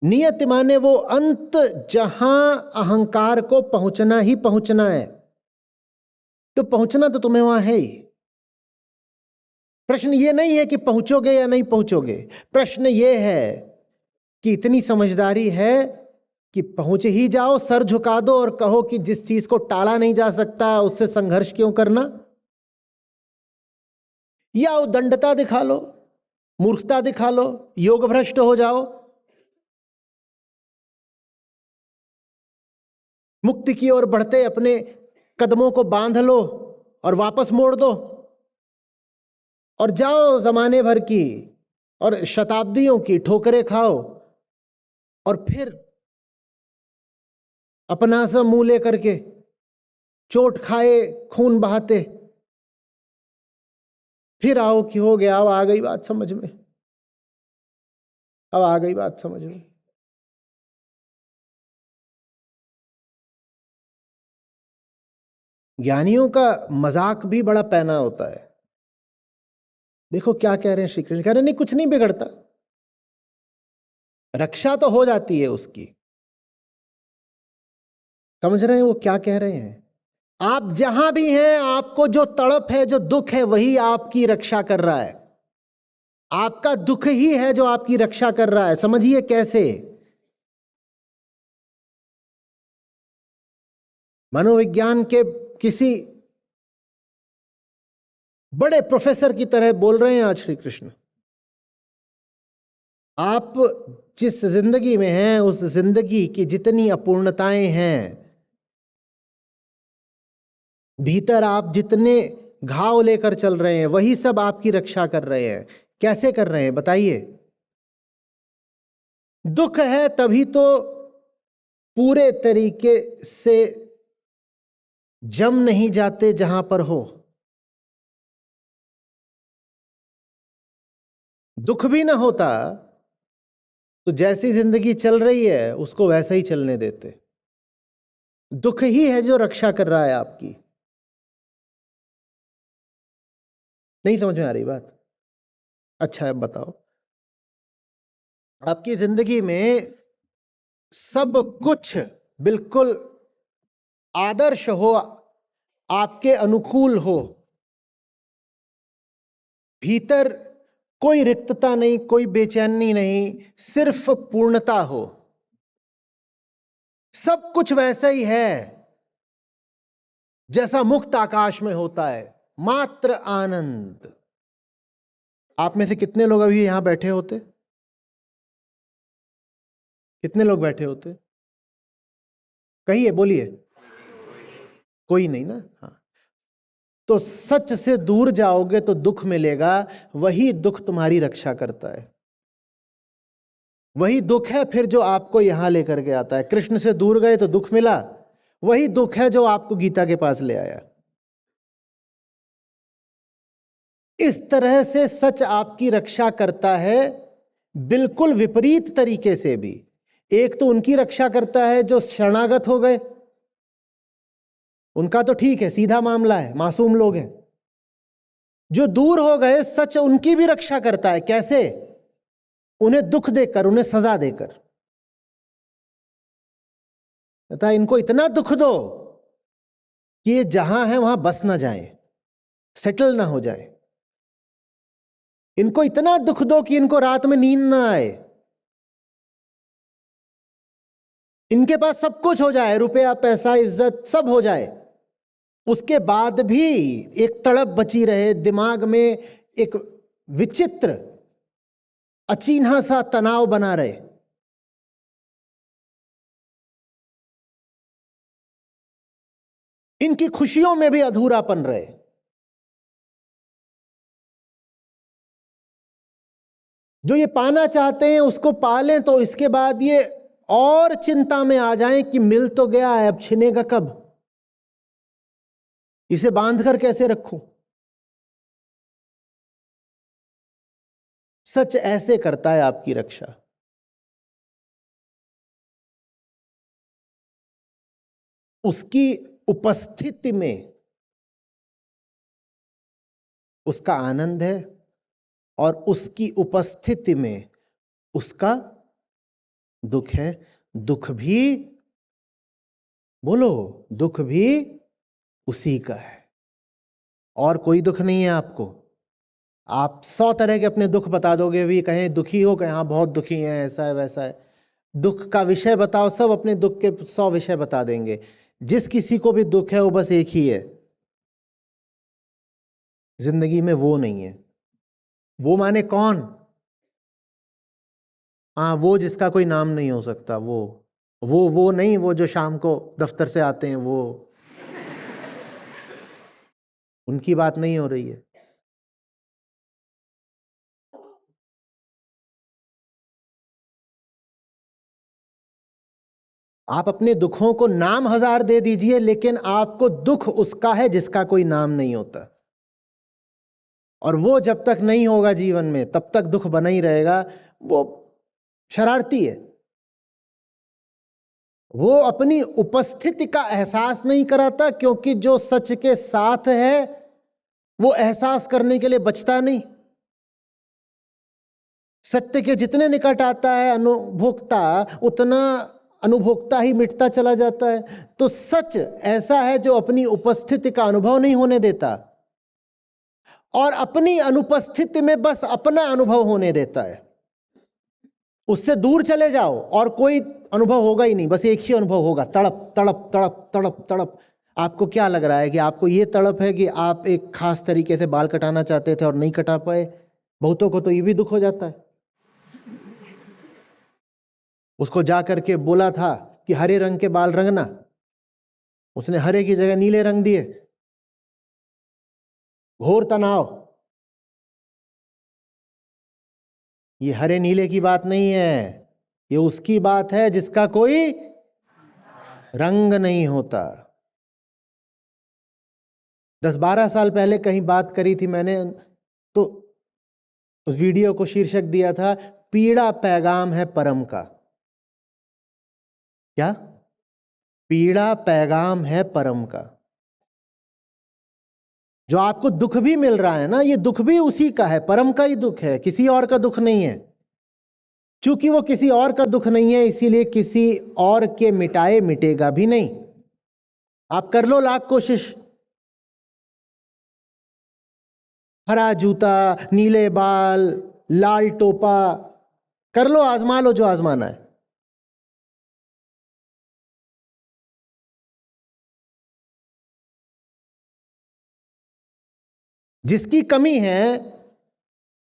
नियति माने वो अंत जहां अहंकार को पहुंचना ही पहुंचना है। तो पहुंचना तो तुम्हें वहां है ही। प्रश्न ये नहीं है कि पहुंचोगे या नहीं पहुंचोगे, प्रश्न ये है कि इतनी समझदारी है कि पहुंच ही जाओ, सर झुका दो और कहो कि जिस चीज को टाला नहीं जा सकता उससे संघर्ष क्यों करना। या उदंडता दिखा लो, मूर्खता दिखा लो, योग भ्रष्ट हो जाओ, मुक्ति की ओर बढ़ते अपने कदमों को बांध लो और वापस मोड़ दो, और जाओ जमाने भर की और शताब्दियों की ठोकरें खाओ, और फिर अपना सा मुंह लेकर के, चोट खाए, खून बहाते, फिर आओ कि हो गया, अब आ गई बात समझ में, अब आ गई बात समझ में। ज्ञानियों का मजाक भी बड़ा पैना होता है। देखो क्या कह रहे हैं श्री कृष्ण, कह रहे हैं नहीं कुछ नहीं बिगड़ता, रक्षा तो हो जाती है उसकी। समझ रहे हैं वो क्या कह रहे हैं? आप जहां भी हैं, आपको जो तड़प है, जो दुख है, वही आपकी रक्षा कर रहा है। आपका दुख ही है जो आपकी रक्षा कर रहा है। समझिए कैसे। मनोविज्ञान के किसी बड़े प्रोफेसर की तरह बोल रहे हैं आज श्री कृष्ण। आप जिस जिंदगी में हैं, उस जिंदगी की जितनी अपूर्णताएं हैं, भीतर आप जितने घाव लेकर चल रहे हैं, वही सब आपकी रक्षा कर रहे हैं। कैसे कर रहे हैं बताइए? दुख है तभी तो पूरे तरीके से जम नहीं जाते जहां पर हो। दुख भी ना होता तो जैसी जिंदगी चल रही है उसको वैसा ही चलने देते। दुख ही है जो रक्षा कर रहा है आपकी। नहीं समझ में आ रही बात? अच्छा अब बताओ, आपकी जिंदगी में सब कुछ बिल्कुल आदर्श हो, आपके अनुकूल हो, भीतर कोई रिक्तता नहीं, कोई बेचैनी नहीं, सिर्फ पूर्णता हो, सब कुछ वैसा ही है जैसा मुक्त आकाश में होता है, मात्र आनंद। आप में से कितने लोग अभी यहां बैठे होते? कितने लोग बैठे होते? कहिए, बोलिए। कोई नहीं ना? हाँ। तो सच से दूर जाओगे तो दुख मिलेगा, वही दुख तुम्हारी रक्षा करता है। वही दुख है फिर जो आपको यहां लेकर के आता है। कृष्ण से दूर गए तो दुख मिला, वही दुख है जो आपको गीता के पास ले आया। इस तरह से सच आपकी रक्षा करता है, बिल्कुल विपरीत तरीके से भी। एक तो उनकी रक्षा करता है जो शरणागत हो गए, उनका तो ठीक है, सीधा मामला है, मासूम लोग हैं। जो दूर हो गए, सच उनकी भी रक्षा करता है। कैसे? उन्हें दुख देकर, उन्हें सजा देकर। कहता है इनको इतना दुख दो कि ये जहां है वहां बस ना जाए, सेटल ना हो जाए। इनको इतना दुख दो कि इनको रात में नींद ना आए। इनके पास सब कुछ हो जाए, रुपया, पैसा, इज्जत सब हो जाए, उसके बाद भी एक तड़प बची रहे दिमाग में, एक विचित्र अचिन्हा सा तनाव बना रहे। इनकी खुशियों में भी अधूरापन रहे। जो ये पाना चाहते हैं उसको पालें तो इसके बाद ये और चिंता में आ जाएं कि मिल तो गया है, अब छिनेगा कब, इसे बांध कर कैसे रखूं। सच ऐसे करता है आपकी रक्षा। उसकी उपस्थिति में उसका आनंद है, और उसकी उपस्थिति में उसका दुख है। दुख भी, बोलो, दुख भी उसी का है, और कोई दुख नहीं है आपको। आप 100 तरह के अपने दुख बता दोगे, भी कहें दुखी हो, कहें हाँ बहुत दुखी हैं, ऐसा है वैसा है। दुख का विषय बताओ, सब अपने दुख के 100 विषय बता देंगे। जिस किसी को भी दुख है वो बस एक ही है, जिंदगी में वो नहीं है। वो माने कौन? हाँ, वो जिसका कोई नाम नहीं हो सकता, वो नहीं, वो जो शाम को दफ्तर से आते हैं, वो, उनकी बात नहीं हो रही है। आप अपने दुखों को नाम 1000 दे दीजिए, लेकिन आपको दुख उसका है जिसका कोई नाम नहीं होता, और वो जब तक नहीं होगा जीवन में तब तक दुख बना ही रहेगा। वो शरारती है, वो अपनी उपस्थिति का एहसास नहीं कराता, क्योंकि जो सच के साथ है वो एहसास करने के लिए बचता नहीं। सत्य के जितने निकट आता है अनुभोक्ता, उतना अनुभोक्ता ही मिटता चला जाता है। तो सच ऐसा है जो अपनी उपस्थिति का अनुभव नहीं होने देता, और अपनी अनुपस्थिति में बस अपना अनुभव होने देता है। उससे दूर चले जाओ और कोई अनुभव होगा ही नहीं, बस एक ही अनुभव होगा, तड़प तड़प तड़प तड़प तड़प। आपको क्या लग रहा है कि आपको ये तड़प है कि आप एक खास तरीके से बाल कटाना चाहते थे और नहीं कटा पाए? बहुतों को तो ये भी दुख हो जाता है। उसको जा करके बोला था कि हरे रंग के बाल रंगना, उसने हरे की जगह नीले रंग दिए। घोर तनाव। ये हरे नीले की बात नहीं है, ये उसकी बात है जिसका कोई रंग नहीं होता। 10-12 साल पहले कहीं बात करी थी मैंने, तो उस वीडियो को शीर्षक दिया था, पीड़ा पैगाम है परम का। क्या? पीड़ा पैगाम है परम का। जो आपको दुख भी मिल रहा है ना, ये दुख भी उसी का है, परम का ही दुख है, किसी और का दुख नहीं है। चूंकि वो किसी और का दुख नहीं है, इसीलिए किसी और के मिटाए मिटेगा भी नहीं। आप कर लो लाख कोशिश, हरा जूता, नीले बाल, लाल टोपा, कर लो, आजमा लो जो आजमाना है। जिसकी कमी है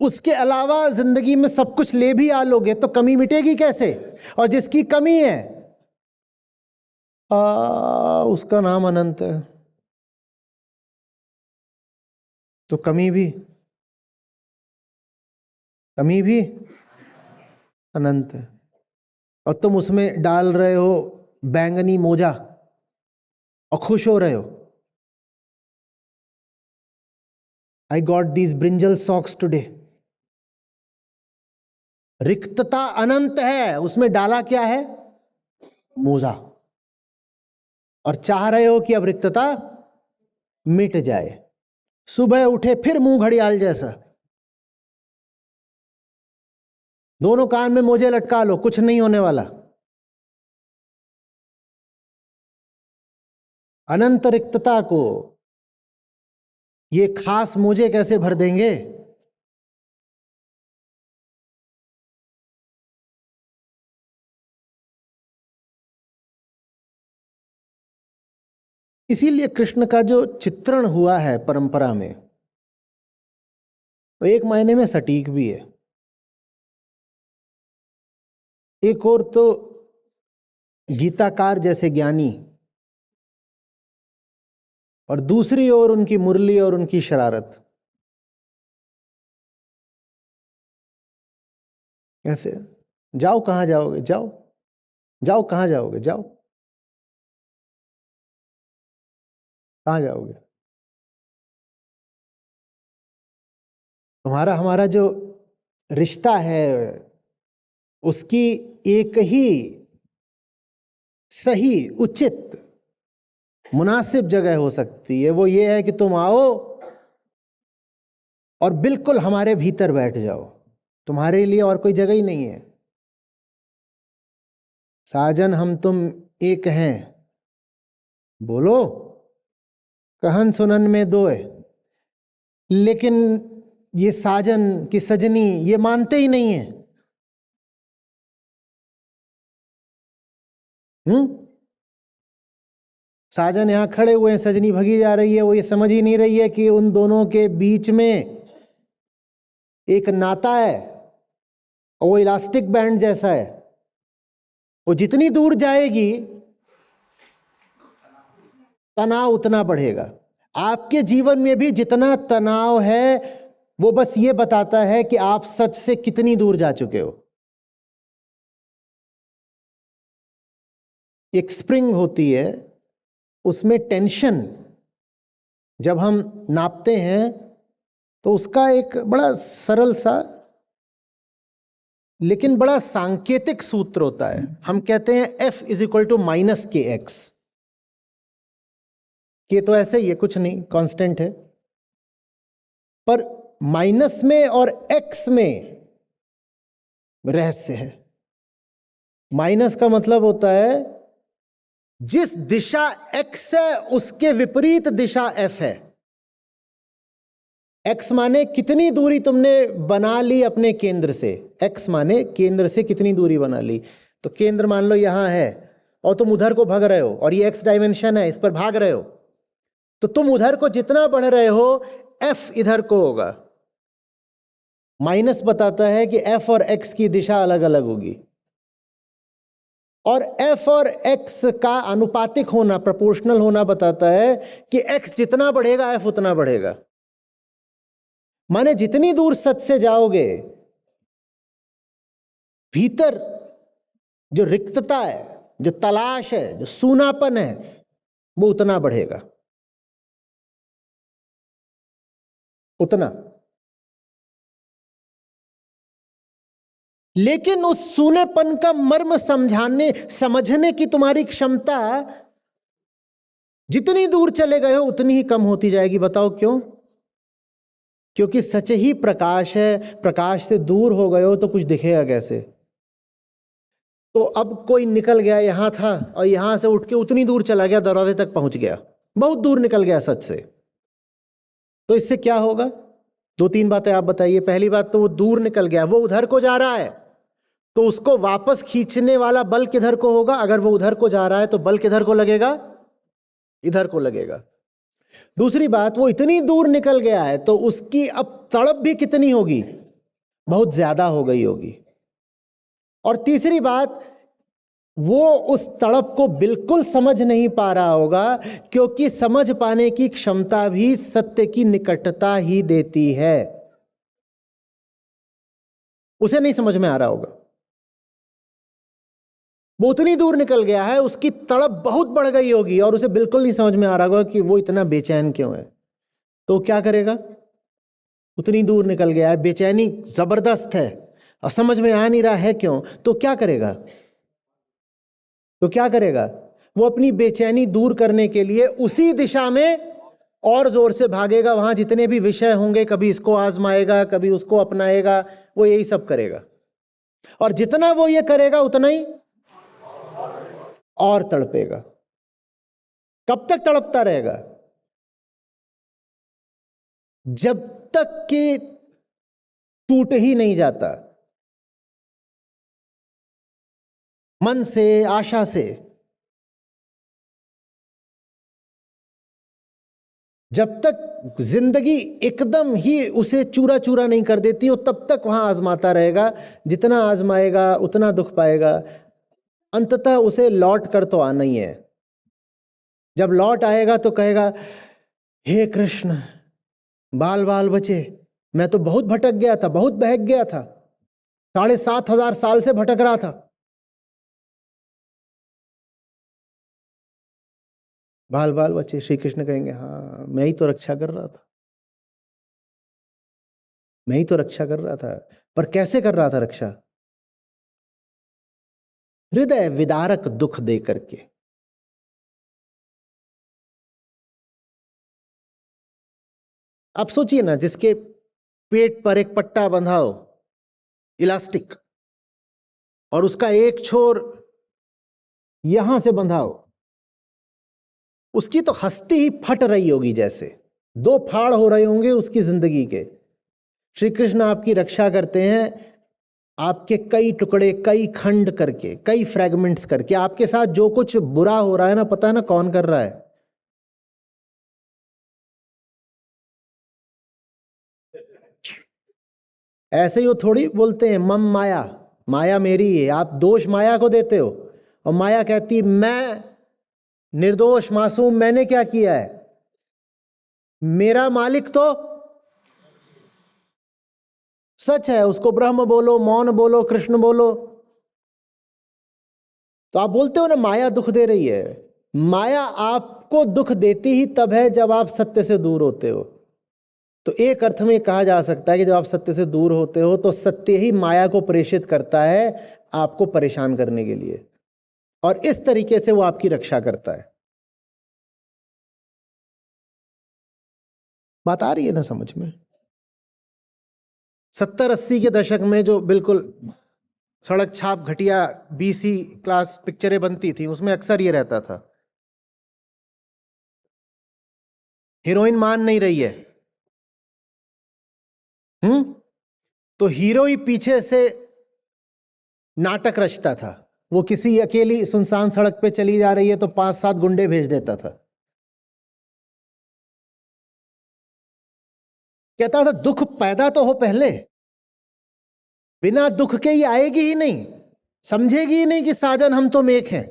उसके अलावा जिंदगी में सब कुछ ले भी आ लोगे तो कमी मिटेगी कैसे? और जिसकी कमी है उसका नाम अनंत है, तो कमी भी अनंत है। और तुम उसमें डाल रहे हो बैंगनी मोजा और खुश हो रहे हो। I got these brinjal socks today. रिक्तता अनंत है, उसमें डाला क्या है? मोजा। और चाह रहे हो कि अब रिक्तता मिट जाए। सुबह उठे फिर मुंह घड़ियाल जैसा, दोनों कान में मोजे लटका लो, कुछ नहीं होने वाला। अनंत रिक्तता को ये खास मोजे कैसे भर देंगे? इसीलिए कृष्ण का जो चित्रण हुआ है परंपरा में, वो एक मायने में सटीक भी है। एक और तो गीताकार जैसे ज्ञानी, और दूसरी ओर उनकी मुरली और उनकी शरारत। कैसे? जाओ, कहां जाओगे? जाओ जाओ, कहां जाओगे? जाओ, कहां जाओगे? तुम्हारा हमारा जो रिश्ता है उसकी एक ही सही, उचित, मुनासिब जगह हो सकती है। वो ये है कि तुम आओ और बिल्कुल हमारे भीतर बैठ जाओ, तुम्हारे लिए और कोई जगह ही नहीं है। साजन हम तुम एक हैं, बोलो कहन सुनन में दोए। लेकिन ये साजन की सजनी ये मानते ही नहीं है। साजन यहां खड़े हुए हैं, सजनी भगी जा रही है, वो ये समझ ही नहीं रही है कि उन दोनों के बीच में एक नाता है, और वो इलास्टिक बैंड जैसा है। वो जितनी दूर जाएगी तनाव उतना बढ़ेगा। आपके जीवन में भी जितना तनाव है वो बस ये बताता है कि आप सच से कितनी दूर जा चुके हो। एक स्प्रिंग होती है, उसमें टेंशन जब हम नापते हैं तो उसका एक बड़ा सरल सा लेकिन बड़ा सांकेतिक सूत्र होता है। हम कहते हैं F is equal to minus k x. K तो ऐसे ही है, कुछ नहीं, कांस्टेंट है, पर माइनस में और एक्स में रहस्य है। माइनस का मतलब होता है जिस दिशा एक्स है उसके विपरीत दिशा एफ है। एक्स माने कितनी दूरी तुमने बना ली अपने केंद्र से, एक्स माने केंद्र से कितनी दूरी बना ली। तो केंद्र मान लो यहां है और तुम उधर को भाग रहे हो, और ये एक्स डायमेंशन है, इस पर भाग रहे हो, तो तुम उधर को जितना बढ़ रहे हो एफ इधर को होगा। माइनस बताता है कि एफ और एक्स की दिशा अलग अलग होगी, और एफ और एक्स का अनुपातिक होना, प्रोपोर्शनल होना बताता है कि एक्स जितना बढ़ेगा एफ उतना बढ़ेगा। माने जितनी दूर सच से जाओगे, भीतर जो रिक्तता है, जो तलाश है, जो सूनापन है, वो उतना बढ़ेगा, उतना। लेकिन उस सूनेपन का मर्म समझने की तुम्हारी क्षमता जितनी दूर चले गए हो उतनी ही कम होती जाएगी। बताओ क्यों? क्योंकि सच ही प्रकाश है, प्रकाश से दूर हो गए हो तो कुछ दिखेगा कैसे? तो अब कोई निकल गया, यहां था और यहां से उठ के उतनी दूर चला गया, दरवाजे तक पहुंच गया, बहुत दूर निकल गया सच से, तो इससे क्या होगा? दो तीन बातें आप बताइए। पहली बात तो वो दूर निकल गया, वो उधर को जा रहा है, तो उसको वापस खींचने वाला बल किधर को होगा? अगर वो उधर को जा रहा है तो बल किधर को लगेगा? इधर को लगेगा। दूसरी बात, वो इतनी दूर निकल गया है तो उसकी अब तड़प भी कितनी होगी? बहुत ज्यादा हो गई होगी। और तीसरी बात, वो उस तड़प को बिल्कुल समझ नहीं पा रहा होगा, क्योंकि समझ पाने की क्षमता भी सत्य की निकटता ही देती है। उसे नहीं समझ में आ रहा होगा, वो उतनी दूर निकल गया है, उसकी तड़प बहुत बढ़ गई होगी और उसे बिल्कुल नहीं समझ में आ रहा होगा कि वो इतना बेचैन क्यों है। तो क्या करेगा? उतनी दूर निकल गया है, बेचैनी जबरदस्त है और समझ में आ नहीं रहा है क्यों, तो क्या करेगा? तो क्या करेगा? वो अपनी बेचैनी दूर करने के लिए उसी दिशा में और जोर से भागेगा। वहां जितने भी विषय होंगे, कभी इसको आजमाएगा, कभी उसको अपनाएगा, वो यही सब करेगा। और जितना वो ये करेगा उतना ही और तड़पेगा। कब तक तड़पता रहेगा? जब तक कि टूट ही नहीं जाता मन से, आशा से। जब तक जिंदगी एकदम ही उसे चूरा चूरा नहीं कर देती, वो तब तक वहां आजमाता रहेगा। जितना आजमाएगा उतना दुख पाएगा। अंततः उसे लौट कर तो आना ही है। जब लौट आएगा तो कहेगा, हे कृष्ण, बाल बाल बचे, मैं तो बहुत भटक गया था, बहुत बहक गया था, 7,500 साल से भटक रहा था। बाल बाल बचे। श्री कृष्ण कहेंगे, हाँ मैं ही तो रक्षा कर रहा था, मैं ही तो रक्षा कर रहा था। पर कैसे कर रहा था रक्षा? हृदय विदारक दुख दे करके। आप सोचिए ना, जिसके पेट पर एक पट्टा बंधा हो, इलास्टिक, और उसका एक छोर यहां से बंधा हो, उसकी तो हस्ती ही फट रही होगी, जैसे दो फाड़ हो रहे होंगे उसकी जिंदगी के। श्री कृष्ण आपकी रक्षा करते हैं, आपके कई टुकड़े, कई खंड करके, कई फ्रैगमेंट्स करके। आपके साथ जो कुछ बुरा हो रहा है ना, पता है ना कौन कर रहा है? ऐसे ही वो थोड़ी बोलते हैं मम माया, माया मेरी है। आप दोष माया को देते हो और माया कहती मैं निर्दोष मासूम, मैंने क्या किया है, मेरा मालिक तो सच है। उसको ब्रह्म बोलो, मौन बोलो, कृष्ण बोलो। तो आप बोलते हो ना माया दुख दे रही है, माया आपको दुख देती ही तब है जब आप सत्य से दूर होते हो। तो एक अर्थ में कहा जा सकता है कि जब आप सत्य से दूर होते हो तो सत्य ही माया को प्रेषित करता है आपको परेशान करने के लिए, और इस तरीके से वो आपकी रक्षा करता है। बात आ रही है ना समझ में? 70-80 के दशक में जो बिल्कुल सड़क छाप घटिया BC क्लास पिक्चरें बनती थी, उसमें अक्सर ये रहता था, हीरोइन मान नहीं रही है, तो हीरो ही पीछे से नाटक रचता था। वो किसी अकेली सुनसान सड़क पे चली जा रही है तो 5-7 गुंडे भेज देता था। कहता था दुख पैदा तो हो पहले, बिना दुख के ही आएगी ही नहीं, समझेगी ही नहीं कि साजन हम तो एक हैं।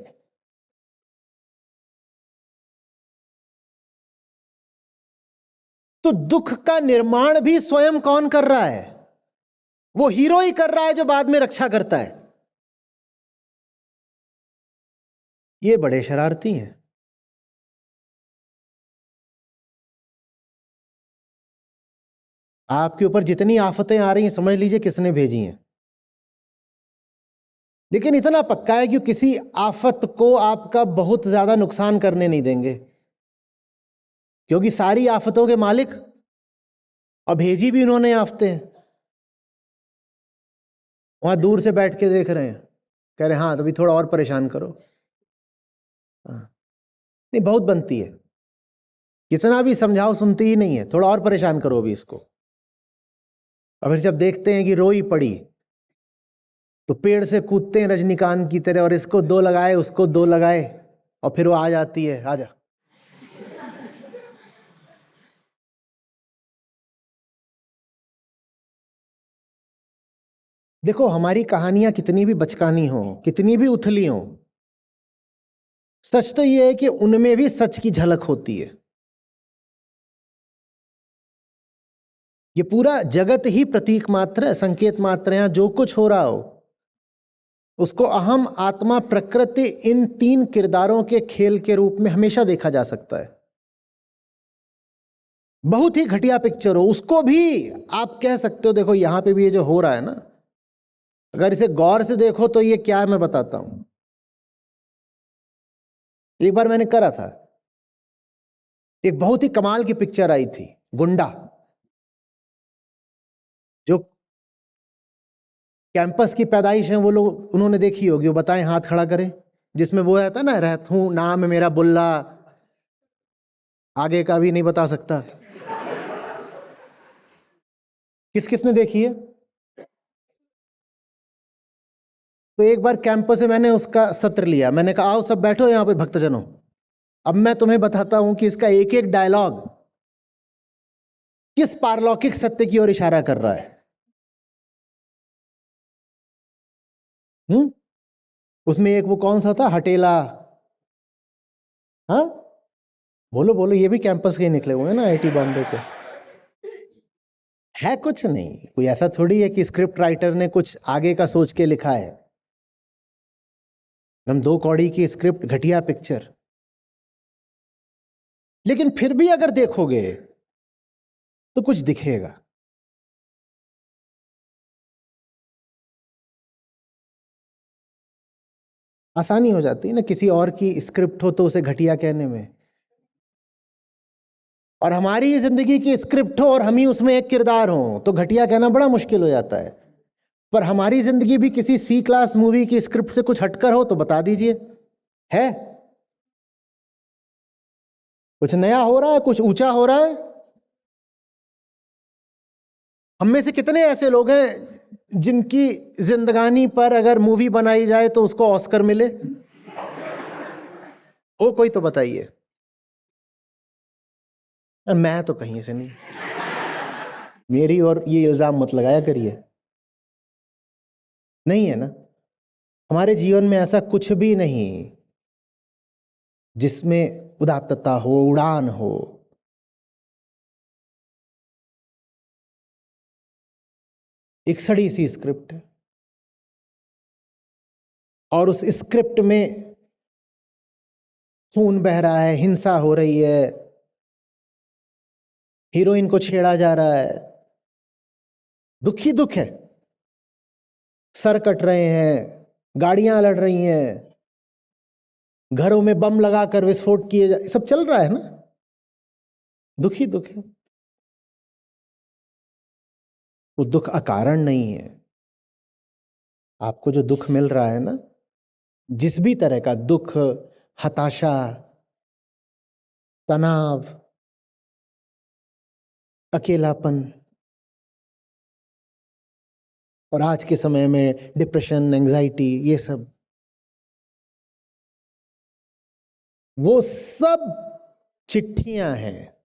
तो दुख का निर्माण भी स्वयं कौन कर रहा है? वो हीरो ही कर रहा है जो बाद में रक्षा करता है। ये बड़े शरारती हैं। आपके ऊपर जितनी आफतें आ रही हैं समझ लीजिए किसने भेजी हैं, लेकिन इतना पक्का है कि किसी आफत को आपका बहुत ज्यादा नुकसान करने नहीं देंगे, क्योंकि सारी आफतों के मालिक और भेजी भी उन्होंने आफतें हैं। वहां दूर से बैठ के देख रहे हैं, कह रहे हाँ तो भी थोड़ा और परेशान करो। हाँ, नहीं बहुत बनती है, कितना भी समझाओ सुनती ही नहीं है, थोड़ा और परेशान करो अभी इसको। और फिर जब देखते हैं कि रोई पड़ी तो पेड़ से कूदते हैं रजनीकांत की तरह, और इसको 2 लगाए उसको 2 लगाए, और फिर वो आ जाती है, आजा। देखो हमारी कहानियां कितनी भी बचकानी हो, कितनी भी उथली हो, सच तो ये है कि उनमें भी सच की झलक होती है। ये पूरा जगत ही प्रतीक मात्र है, संकेत मात्र है। जो कुछ हो रहा हो उसको अहम, आत्मा, प्रकृति, इन 3 किरदारों के खेल के रूप में हमेशा देखा जा सकता है। बहुत ही घटिया पिक्चर हो उसको भी आप कह सकते हो देखो यहां पे भी ये जो हो रहा है ना, अगर इसे गौर से देखो तो ये क्या है मैं बताता हूं। एक बार मैंने करा था, एक बहुत ही कमाल की पिक्चर आई थी, गुंडा, जो कैंपस की पैदाइश है वो लोग उन्होंने देखी होगी, वो बताएं हाथ खड़ा करें, जिसमें वो रहता ना, रहतू नाम है मेरा बुल्ला, आगे का भी नहीं बता सकता। किस किसने देखी है? तो एक बार कैंपस से मैंने उसका सत्र लिया, मैंने कहा आओ सब बैठो यहां पे भक्तजनों, अब मैं तुम्हें बताता हूं कि इसका एक एक डायलॉग किस पारलौकिक सत्य की ओर इशारा कर रहा है। उसमें एक वो कौन सा था, हटेला, हाँ बोलो बोलो, ये भी कैंपस के ही निकले हुए हैं ना, IIT बॉम्बे के। है कुछ नहीं, कोई ऐसा थोड़ी है कि स्क्रिप्ट राइटर ने कुछ आगे का सोच के लिखा है। हम 2 कौड़ी की स्क्रिप्ट, घटिया पिक्चर, लेकिन फिर भी अगर देखोगे तो कुछ दिखेगा। आसानी हो जाती है ना, किसी और की स्क्रिप्ट हो तो उसे घटिया कहने में, और हमारी जिंदगी की स्क्रिप्ट हो और हम ही उसमें एक किरदार हो तो घटिया कहना बड़ा मुश्किल हो जाता है। पर हमारी जिंदगी भी किसी C क्लास मूवी की स्क्रिप्ट से कुछ हटकर हो तो बता दीजिए, है कुछ नया हो रहा है, कुछ ऊंचा हो रहा है। हम में से कितने ऐसे लोग हैं जिनकी जिंदगानी पर अगर मूवी बनाई जाए तो उसको ऑस्कर मिले? वो कोई तो बताइए। मैं तो कहीं से नहीं, मेरी और ये इल्जाम मत लगाया करिए, नहीं है ना। हमारे जीवन में ऐसा कुछ भी नहीं जिसमें उदात्तता हो, उड़ान हो। एक सड़ी सी स्क्रिप्ट है। और उस स्क्रिप्ट में खून बह रहा है, हिंसा हो रही है, हीरोइन को छेड़ा जा रहा है, दुख ही दुख है, सर कट रहे हैं, गाड़ियां लड़ रही हैं, घरों में बम लगाकर विस्फोट किए जा, सब चल रहा है ना, दुख ही दुख है। वो दुख अकारण नहीं है। आपको जो दुख मिल रहा है ना, जिस भी तरह का दुख, हताशा, तनाव, अकेलापन, और आज के समय में डिप्रेशन, एंजाइटी, ये सब, वो सब चिट्ठियां हैं।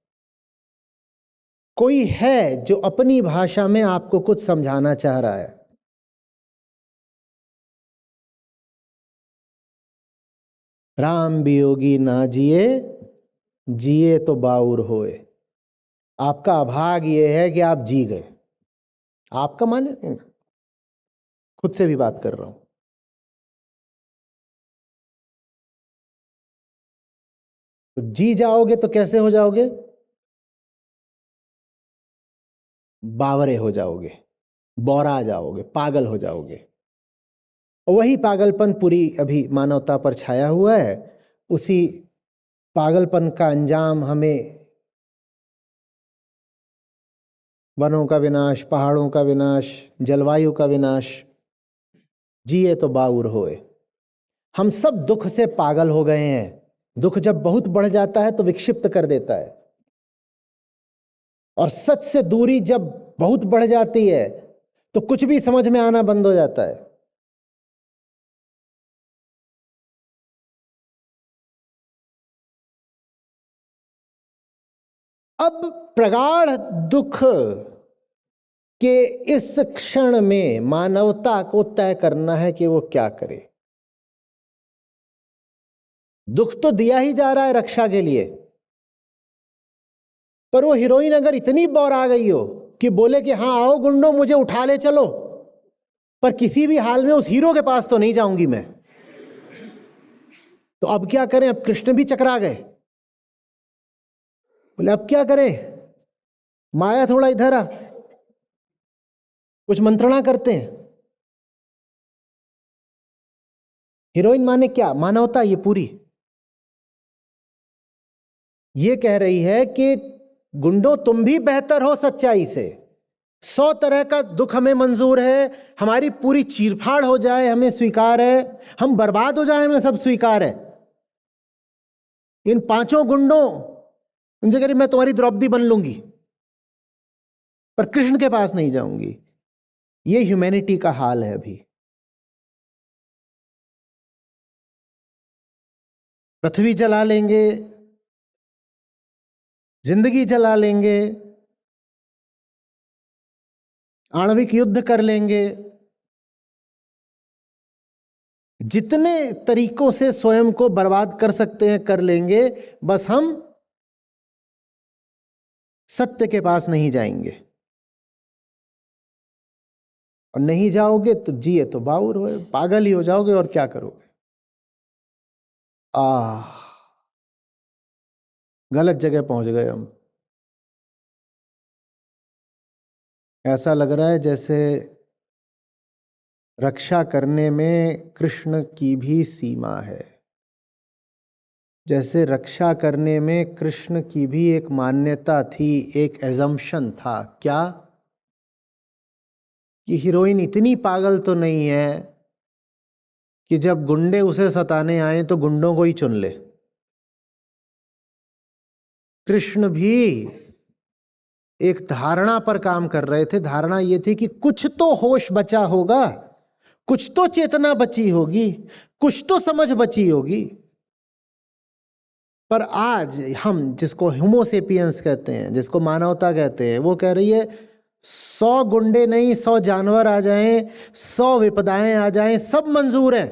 कोई है जो अपनी भाषा में आपको कुछ समझाना चाह रहा है। राम वियोगी ना जिए, जिए तो बाउर होए। आपका अभाग ये है कि आप जी गए। आपका माने, खुद से भी बात कर रहा हूं। तो जी जाओगे तो कैसे हो जाओगे? बावरे हो जाओगे, बौरा जाओगे, पागल हो जाओगे। और वही पागलपन पूरी अभी मानवता पर छाया हुआ है। उसी पागलपन का अंजाम हमें वनों का विनाश, पहाड़ों का विनाश, जलवायु का विनाश, जिए तो बाउर होए। हम सब दुख से पागल हो गए हैं। दुख जब बहुत बढ़ जाता है तो विक्षिप्त कर देता है, और सच से दूरी जब बहुत बढ़ जाती है तो कुछ भी समझ में आना बंद हो जाता है। अब प्रगाढ़ दुख के इस क्षण में मानवता को तय करना है कि वो क्या करे। दुख तो दिया ही जा रहा है रक्षा के लिए, पर वो हीरोइन अगर इतनी बौर आ गई हो कि बोले कि हाँ आओ गुंडों मुझे उठा ले चलो, पर किसी भी हाल में उस हीरो के पास तो नहीं जाऊंगी मैं, तो अब क्या करें? अब कृष्ण भी चकरा गए। बोले अब क्या करें, माया थोड़ा इधर आ, कुछ मंत्रणा करते हैं। हीरोइन माने क्या? मानवता ये पूरी ये कह रही है कि गुंडों तुम भी बेहतर हो सच्चाई से। 100 तरह का दुख हमें मंजूर है, हमारी पूरी चीरफाड़ हो जाए हमें स्वीकार है, हम बर्बाद हो जाए हमें सब स्वीकार है। इन 5 गुंडों उनसे कह रही मैं तुम्हारी द्रौपदी बन लूंगी, पर कृष्ण के पास नहीं जाऊंगी। ये ह्यूमैनिटी का हाल है अभी। पृथ्वी जला लेंगे, जिंदगी जला लेंगे, आणविक युद्ध कर लेंगे, जितने तरीकों से स्वयं को बर्बाद कर सकते हैं कर लेंगे, बस हम सत्य के पास नहीं जाएंगे। और नहीं जाओगे तो जिए तो बाउर हो, पागल ही हो जाओगे, और क्या करोगे? गलत जगह पहुंच गए हम। ऐसा लग रहा है जैसे रक्षा करने में कृष्ण की भी सीमा है, जैसे रक्षा करने में कृष्ण की भी एक मान्यता थी, एक एजम्पशन था। क्या? कि हीरोइन इतनी पागल तो नहीं है कि जब गुंडे उसे सताने आए तो गुंडों को ही चुन ले। कृष्ण भी एक धारणा पर काम कर रहे थे। धारणा ये थी कि कुछ तो होश बचा होगा, कुछ तो चेतना बची होगी, कुछ तो समझ बची होगी। पर आज हम जिसको होमोसेपियंस कहते हैं, जिसको मानवता कहते हैं, वो कह रही है 100 गुंडे नहीं 100 जानवर आ जाएं, 100 विपदाएं आ जाएं, सब मंजूर है।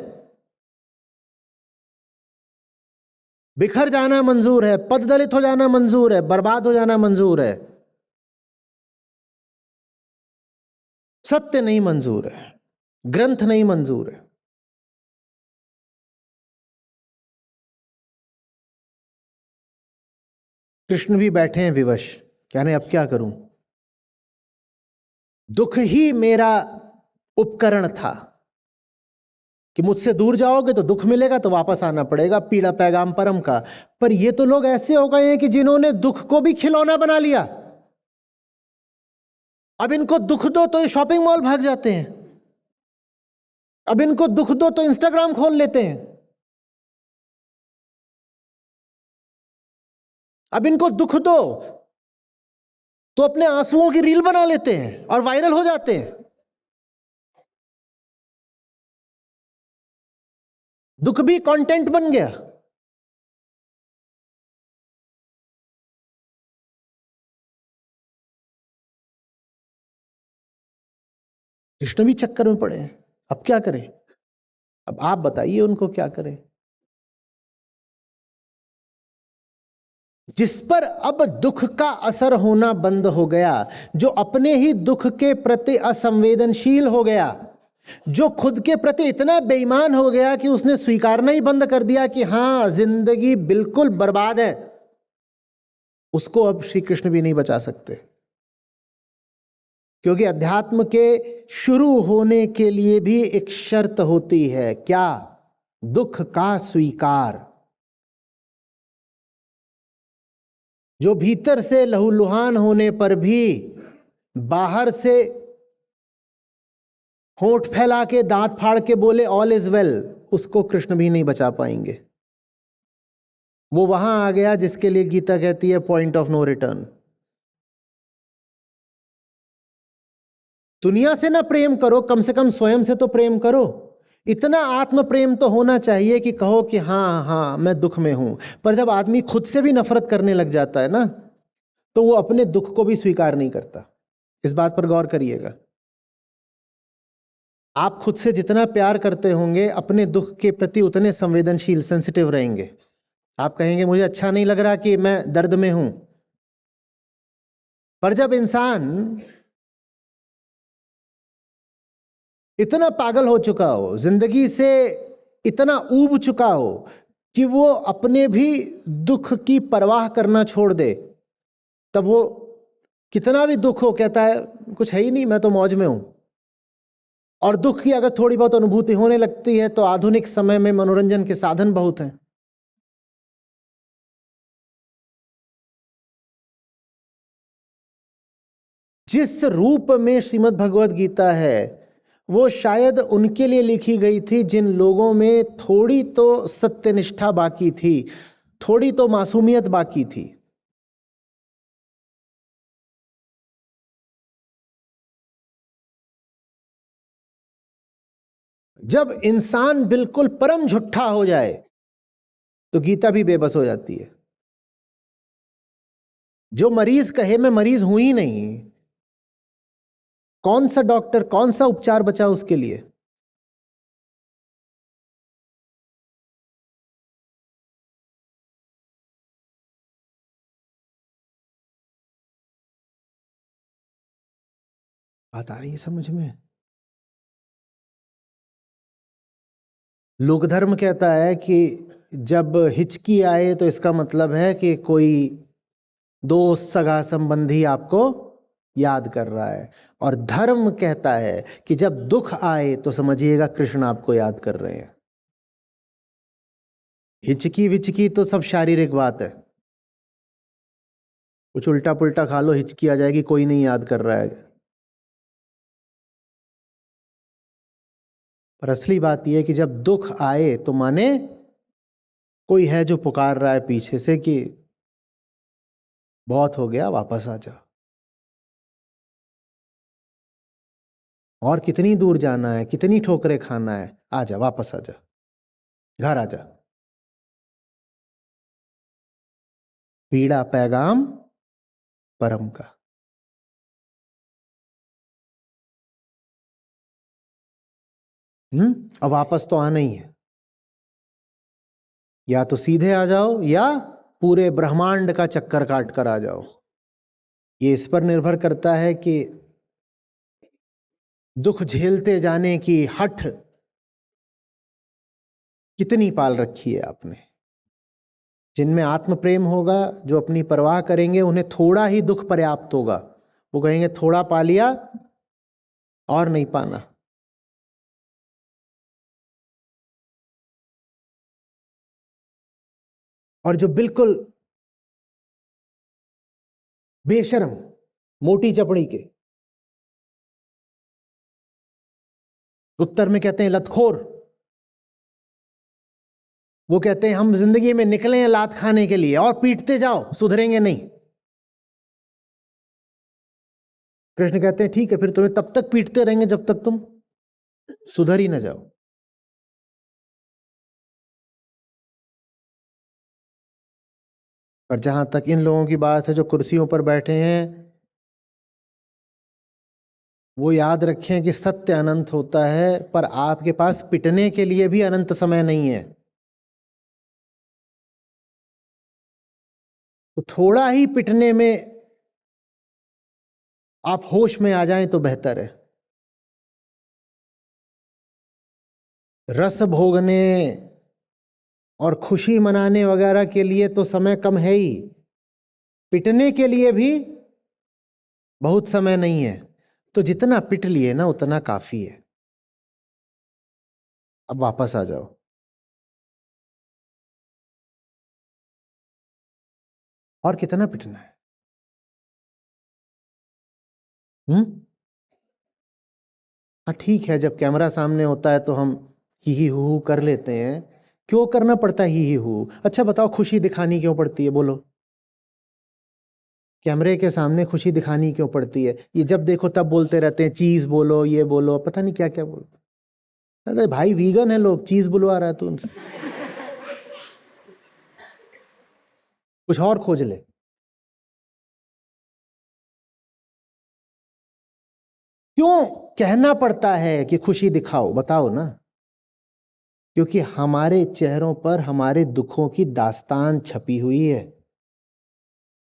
बिखर जाना मंजूर है, पददलित हो जाना मंजूर है, बर्बाद हो जाना मंजूर है, सत्य नहीं मंजूर है, ग्रंथ नहीं मंजूर है। कृष्ण भी बैठे हैं विवश, कह रहे अब क्या करूं, दुख ही मेरा उपकरण था कि मुझसे दूर जाओगे तो दुख मिलेगा, तो वापस आना पड़ेगा, पीड़ा पैगाम परम का। पर ये तो लोग ऐसे हो गए हैं कि जिन्होंने दुख को भी खिलौना बना लिया। अब इनको दुख दो तो ये शॉपिंग मॉल भाग जाते हैं, अब इनको दुख दो तो इंस्टाग्राम खोल लेते हैं, अब इनको दुख दो तो अपने आंसुओं की रील बना लेते हैं और वायरल हो जाते हैं। दुख भी कंटेंट बन गया। कृष्ण भी चक्कर में पड़े हैं, अब क्या करें? अब आप बताइए उनको क्या करें। जिस पर अब दुख का असर होना बंद हो गया, जो अपने ही दुख के प्रति असंवेदनशील हो गया, जो खुद के प्रति इतना बेईमान हो गया कि उसने स्वीकारना ही बंद कर दिया कि हां जिंदगी बिल्कुल बर्बाद है, उसको अब श्री कृष्ण भी नहीं बचा सकते। क्योंकि अध्यात्म के शुरू होने के लिए भी एक शर्त होती है, क्या? दुख का स्वीकार। जो भीतर से लहूलुहान होने पर भी बाहर से होंठ फैला के दांत फाड़ के बोले ऑल इज वेल, उसको कृष्ण भी नहीं बचा पाएंगे। वो वहां आ गया जिसके लिए गीता कहती है पॉइंट ऑफ नो रिटर्न। दुनिया से ना प्रेम करो, कम से कम स्वयं से तो प्रेम करो। इतना आत्म प्रेम तो होना चाहिए कि कहो कि हाँ हाँ मैं दुख में हूं। पर जब आदमी खुद से भी नफरत करने लग जाता है ना, तो वो अपने दुख को भी स्वीकार नहीं करता। इस बात पर गौर करिएगा। आप खुद से जितना प्यार करते होंगे, अपने दुख के प्रति उतने संवेदनशील, सेंसिटिव रहेंगे। आप कहेंगे मुझे अच्छा नहीं लग रहा कि मैं दर्द में हूं। पर जब इंसान इतना पागल हो चुका हो, जिंदगी से इतना ऊब चुका हो कि वो अपने भी दुख की परवाह करना छोड़ दे, तब वो कितना भी दुख हो कहता है कुछ है ही नहीं, मैं तो मौज में हूं। और दुख की अगर थोड़ी बहुत अनुभूति होने लगती है तो आधुनिक समय में मनोरंजन के साधन बहुत हैं। जिस रूप में श्रीमद् भगवद गीता है वो शायद उनके लिए लिखी गई थी जिन लोगों में थोड़ी तो सत्यनिष्ठा बाकी थी, थोड़ी तो मासूमियत बाकी थी। जब इंसान बिल्कुल परम झुट्ठा हो जाए तो गीता भी बेबस हो जाती है। जो मरीज कहे मैं मरीज हूं ही नहीं, कौन सा डॉक्टर, कौन सा उपचार बचा उसके लिए? बात आ रही है समझ में? लोक धर्म कहता है कि जब हिचकी आए तो इसका मतलब है कि कोई दोस्त, सगा संबंधी आपको याद कर रहा है। और धर्म कहता है कि जब दुख आए तो समझिएगा कृष्ण आपको याद कर रहे हैं। हिचकी विचकी तो सब शारीरिक बात है, कुछ उल्टा पुल्टा खा लो हिचकी आ जाएगी, कोई नहीं याद कर रहा है। पर असली बात यह है कि जब दुख आए तो माने कोई है जो पुकार रहा है पीछे से कि बहुत हो गया, वापस आ जा। और कितनी दूर जाना है, कितनी ठोकरें खाना है, आजा, वापस आजा, घर आजा। पीड़ा पैगाम परम का। अब वापस तो आना ही है। या तो सीधे आ जाओ या पूरे ब्रह्मांड का चक्कर काट कर आ जाओ। ये इस पर निर्भर करता है कि दुख झेलते जाने की हठ कितनी पाल रखी है आपने। जिनमें आत्म प्रेम होगा, जो अपनी परवाह करेंगे, उन्हें थोड़ा ही दुख पर्याप्त होगा। वो कहेंगे थोड़ा पा लिया और नहीं पाना। और जो बिल्कुल बेशर्म, मोटी चपड़ी के, उत्तर में कहते हैं लतखोर, वो कहते हैं हम जिंदगी में निकले हैं लात खाने के लिए और पीटते जाओ, सुधरेंगे नहीं। कृष्ण कहते हैं ठीक है, फिर तुम्हें तब तक पीटते रहेंगे जब तक तुम सुधर ही ना जाओ। और जहां तक इन लोगों की बात है जो कुर्सियों पर बैठे हैं, वो याद रखें कि सत्य अनंत होता है, पर आपके पास पिटने के लिए भी अनंत समय नहीं है। तो थोड़ा ही पिटने में आप होश में आ जाएं तो बेहतर है। रस भोगने और खुशी मनाने वगैरह के लिए तो समय कम है ही, पिटने के लिए भी बहुत समय नहीं है। तो जितना पिट लिए ना उतना काफी है। अब वापस आ जाओ। और कितना पिटना है? हाँ ठीक है, जब कैमरा सामने होता है तो हम ही हू कर लेते हैं। क्यों करना पड़ता है ही हू? अच्छा बताओ, खुशी दिखानी क्यों पड़ती है? बोलो, कैमरे के सामने खुशी दिखानी क्यों पड़ती है? ये जब देखो तब बोलते रहते हैं चीज बोलो, ये बोलो, पता नहीं क्या क्या बोलते। अरे भाई वीगन है लोग, चीज बुलवा रहा है तो उनसे कुछ और खोज ले। क्यों कहना पड़ता है कि खुशी दिखाओ? बताओ ना। क्योंकि हमारे चेहरों पर हमारे दुखों की दास्तान छपी हुई है,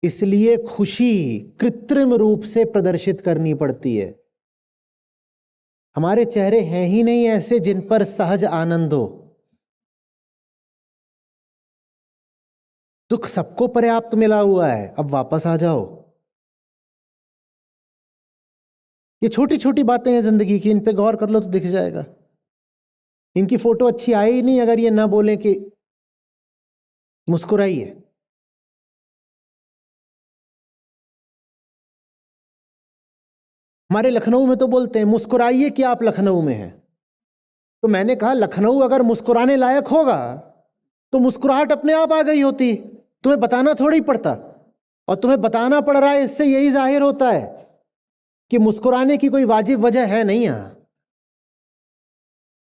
इसलिए खुशी कृत्रिम रूप से प्रदर्शित करनी पड़ती है। हमारे चेहरे हैं ही नहीं ऐसे जिन पर सहज आनंद हो। दुख सबको पर्याप्त मिला हुआ है। अब वापस आ जाओ। ये छोटी छोटी बातें हैं जिंदगी की, इन पे गौर कर लो तो दिख जाएगा। इनकी फोटो अच्छी आई ही नहीं अगर ये ना बोले कि मुस्कुराइए। हमारे लखनऊ में तो बोलते हैं मुस्कुराइए कि आप लखनऊ में हैं। तो मैंने कहा लखनऊ अगर मुस्कुराने लायक होगा तो मुस्कुराहट अपने आप आ गई होती, तुम्हें बताना थोड़ी पड़ता। और तुम्हें बताना पड़ रहा है, इससे यही जाहिर होता है कि मुस्कुराने की कोई वाजिब वजह है नहीं यहां।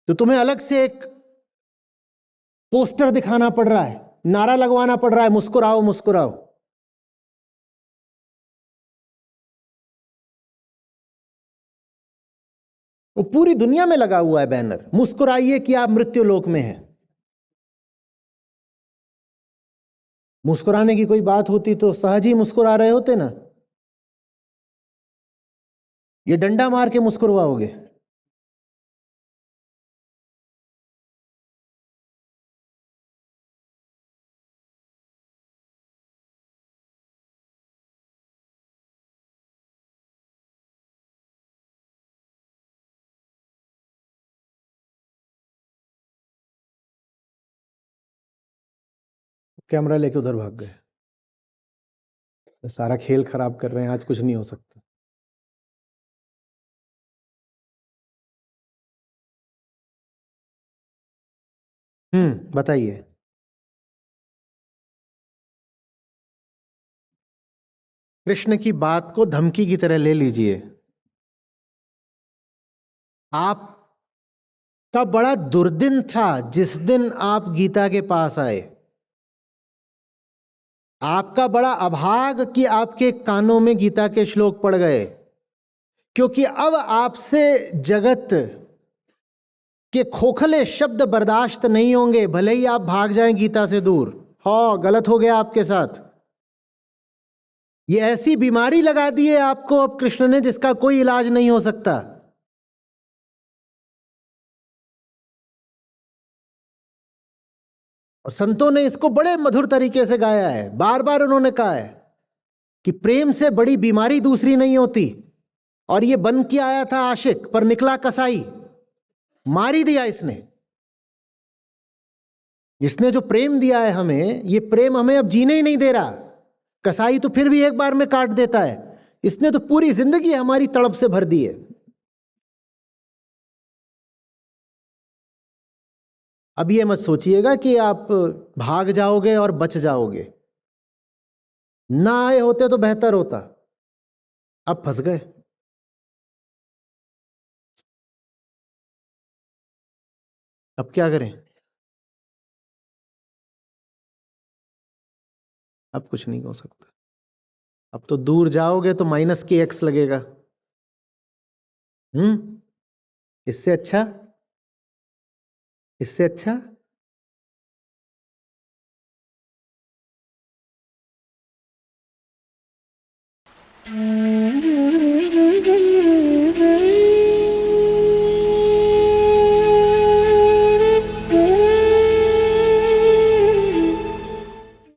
तो तुम्हें अलग से एक पोस्टर दिखाना पड़ रहा है, नारा लगवाना पड़ रहा है, मुस्कुराओ मुस्कुराओ। वो पूरी दुनिया में लगा हुआ है बैनर, मुस्कुराइए कि आप मृत्यु लोक में हैं। मुस्कुराने की कोई बात होती तो सहज ही मुस्कुरा रहे होते ना। ये डंडा मार के मुस्कुराओगे। कैमरा लेके उधर भाग गए। सारा खेल खराब कर रहे हैं, आज कुछ नहीं हो सकता। बताइए। कृष्ण की बात को धमकी की तरह ले लीजिए। आप का बड़ा दुर्दिन था जिस दिन आप गीता के पास आए। आपका बड़ा अभाग कि आपके कानों में गीता के श्लोक पड़ गए, क्योंकि अब आपसे जगत के खोखले शब्द बर्दाश्त नहीं होंगे, भले ही आप भाग जाएं गीता से दूर। हाँ, गलत हो गया आपके साथ। ये ऐसी बीमारी लगा दी है आपको अब कृष्ण ने जिसका कोई इलाज नहीं हो सकता। और संतों ने इसको बड़े मधुर तरीके से गाया है। बार बार उन्होंने कहा है कि प्रेम से बड़ी बीमारी दूसरी नहीं होती। और ये बन के आया था आशिक, पर निकला कसाई, मार ही दिया इसने। इसने जो प्रेम दिया है हमें, ये प्रेम हमें अब जीने ही नहीं दे रहा। कसाई तो फिर भी एक बार में काट देता है, इसने तो पूरी जिंदगी हमारी तड़प से भर दी है। अब ये मत सोचिएगा कि आप भाग जाओगे और बच जाओगे। ना आए होते तो बेहतर होता, अब फंस गए। अब क्या करें? अब कुछ नहीं हो सकता। अब तो दूर जाओगे तो माइनस के एक्स लगेगा। इससे अच्छा, इससे अच्छा